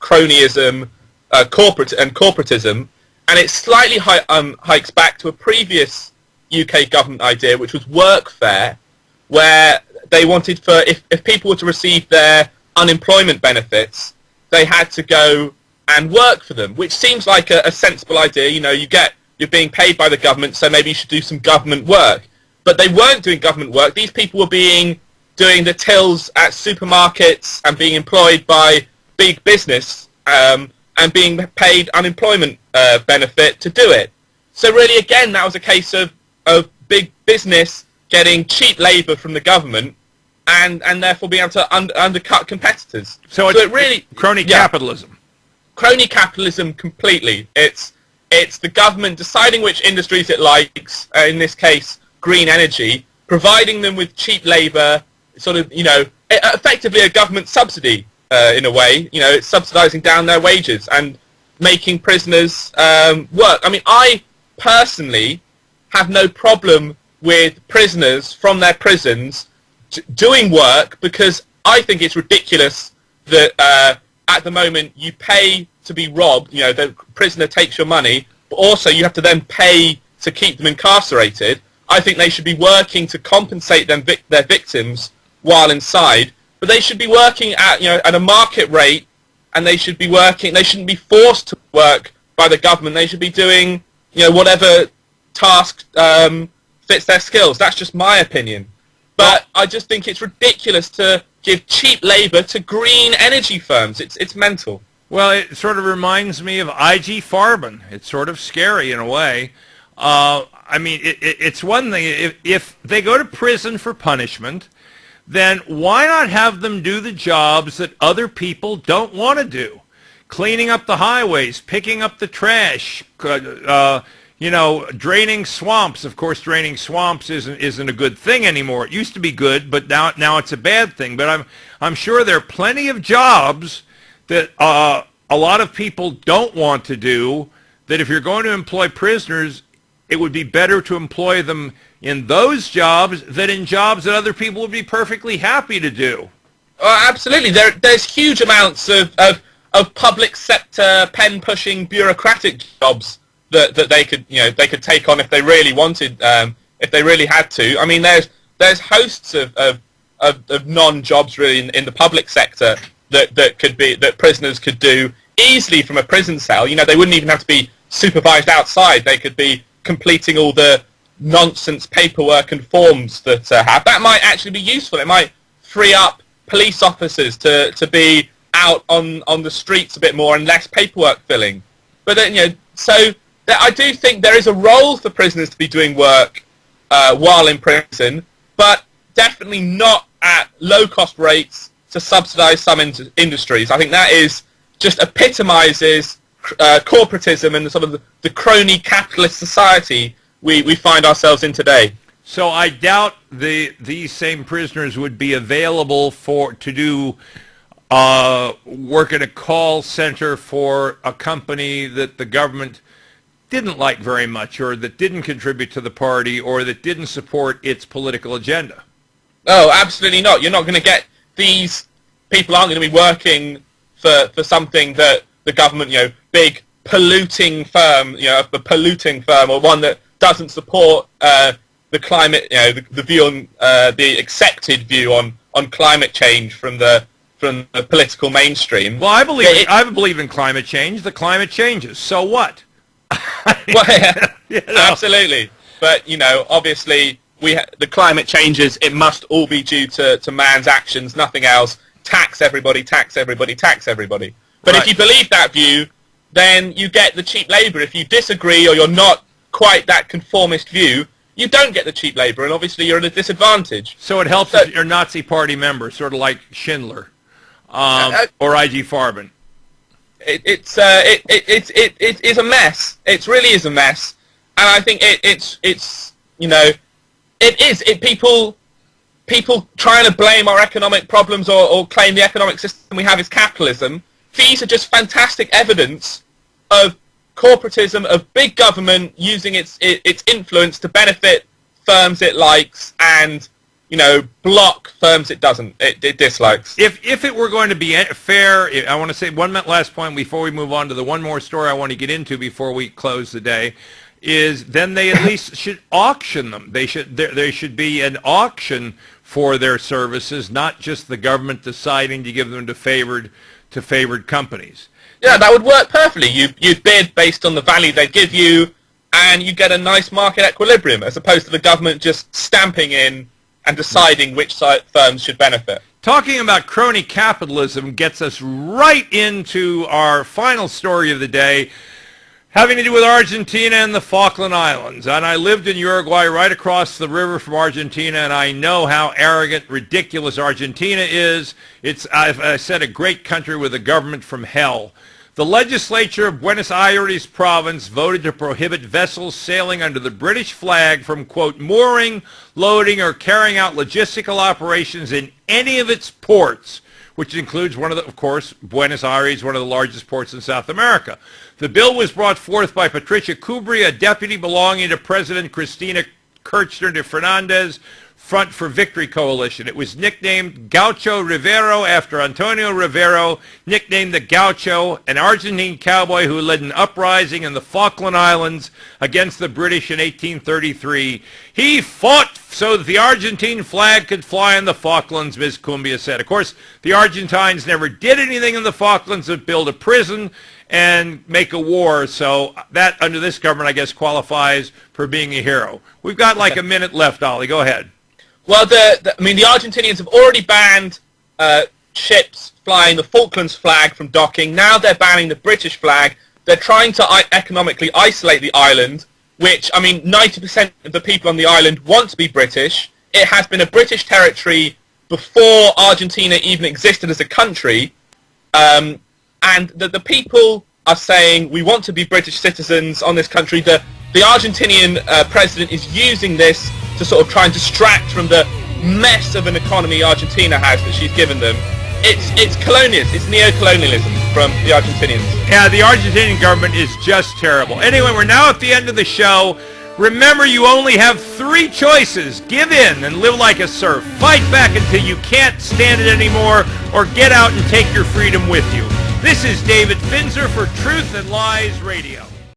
cronyism, corporatism. And it slightly hikes back to a previous UK government idea, which was workfare, where they wanted for if people were to receive their unemployment benefits, they had to go and work for them, which seems like a sensible idea. You know, you're being paid by the government, so maybe you should do some government work. But they weren't doing government work. These people were doing the tills at supermarkets and being employed by big business and being paid unemployment benefit to do it. So really, again, that was a case of big business getting cheap labour from the government and therefore being able to undercut competitors. So it really crony capitalism. Crony capitalism completely. It's the government deciding which industries it likes, in this case green energy, providing them with cheap labour, sort of, you know, effectively a government subsidy in a way. You know, it's subsidising down their wages and making prisoners work. I mean, I personally have no problem with prisoners from their prisons doing work, because I think it's ridiculous that at the moment you pay to be robbed. You know, the prisoner takes your money, but also you have to then pay to keep them incarcerated. I think they should be working to compensate their victims while inside, but they should be working at a market rate, and they should be working. They shouldn't be forced to work by the government. They should be doing, you know, whatever task fits their skills. That's just my opinion. But I just think it's ridiculous to give cheap labour to green energy firms. It's mental. Well, it sort of reminds me of IG Farben. It's sort of scary in a way. I mean, it's one thing, if they go to prison for punishment, then why not have them do the jobs that other people don't want to do? Cleaning up the highways, picking up the trash, you know, draining swamps. Of course, draining swamps isn't a good thing anymore. It used to be good, but now it's a bad thing. But I'm sure there are plenty of jobs that a lot of people don't want to do, that if you're going to employ prisoners, it would be better to employ them in those jobs than in jobs that other people would be perfectly happy to do. Absolutely. There's huge amounts of public sector pen-pushing bureaucratic jobs that they could take on if they really wanted, if they really had to. I mean, there's hosts of non-jobs really in the public sector that prisoners could do easily from a prison cell. You know, they wouldn't even have to be supervised outside. They could be completing all the nonsense paperwork and forms that have. That might actually be useful. It might free up police officers to be out on the streets a bit more and less paperwork filling. But then, you know, so I do think there is a role for prisoners to be doing work while in prison, but definitely not at low-cost rates to subsidise some industries. I think that just epitomises corporatism and the sort of the crony capitalist society we find ourselves in today. So I doubt these same prisoners would be available to do work at a call center for a company that the government didn't like very much, or that didn't contribute to the party, or that didn't support its political agenda. Oh, absolutely not. You're not going to get these people aren't going to be working for something that the government, you know, big polluting firm, you know, a polluting firm, or one that doesn't support the climate, you know, the view on the accepted view on climate change from the political mainstream. Well, I believe in climate change. The climate changes. So what? Well, yeah, you know. Absolutely. But, you know, obviously the climate changes. It must all be due to man's actions, nothing else. Tax everybody, tax everybody, tax everybody. But right. If you believe that view, then you get the cheap labour. If you disagree, or you're not quite that conformist view, you don't get the cheap labour, and obviously you're at a disadvantage. So it helps if you're a Nazi Party member, sort of like Schindler or IG Farben. It is a mess. It really is a mess, and I think it's you know, people trying to blame our economic problems or claim the economic system we have is capitalism. These are just fantastic evidence of corporatism, of big government using its influence to benefit firms it likes and, you know, block firms it dislikes. If it were going to be fair, I want to say one last point before we move on to the one more story I want to get into before we close the day. is then they at least should auction them. There should be an auction for their services, not just the government deciding to give them to favored companies. Yeah, that would work perfectly. You'd bid based on the value they give you, and you get a nice market equilibrium, as opposed to the government just stamping in and deciding which firms should benefit. Talking about crony capitalism gets us right into our final story of the day, having to do with Argentina and the Falkland Islands. And I lived in Uruguay, right across the river from Argentina, and I know how arrogant, ridiculous Argentina is. It's, I said, a great country with a government from hell. The legislature of Buenos Aires province voted to prohibit vessels sailing under the British flag from, quote, mooring, loading, or carrying out logistical operations in any of its ports, which includes of course, Buenos Aires, one of the largest ports in South America. The bill was brought forth by Patricia Cubri, a deputy belonging to President Cristina Kirchner de Fernandez Front for Victory Coalition. It was nicknamed Gaucho Rivero after Antonio Rivero, nicknamed the Gaucho, an Argentine cowboy who led an uprising in the Falkland Islands against the British in 1833. He fought so that the Argentine flag could fly in the Falklands, Ms. Cumbia said. Of course, the Argentines never did anything in the Falklands but build a prison and make a war, so that, under this government, I guess, qualifies for being a hero. We've got like a minute left, Ollie. Go ahead. Well, the Argentinians have already banned ships flying the Falklands flag from docking. Now they're banning the British flag. They're trying to economically isolate the island, which, 90% of the people on the island want to be British. It has been a British territory before Argentina even existed as a country. And the people are saying, we want to be British citizens on this country. The Argentinian president is using this to sort of try and distract from the mess of an economy Argentina has that she's given them. It's colonialist, it's neo-colonialism from the Argentinians. Yeah, the Argentinian government is just terrible. Anyway, we're now at the end of the show. Remember, you only have 3 choices. Give in and live like a serf. Fight back until you can't stand it anymore, or get out and take your freedom with you. This is David Finzer for Truth and Lies Radio.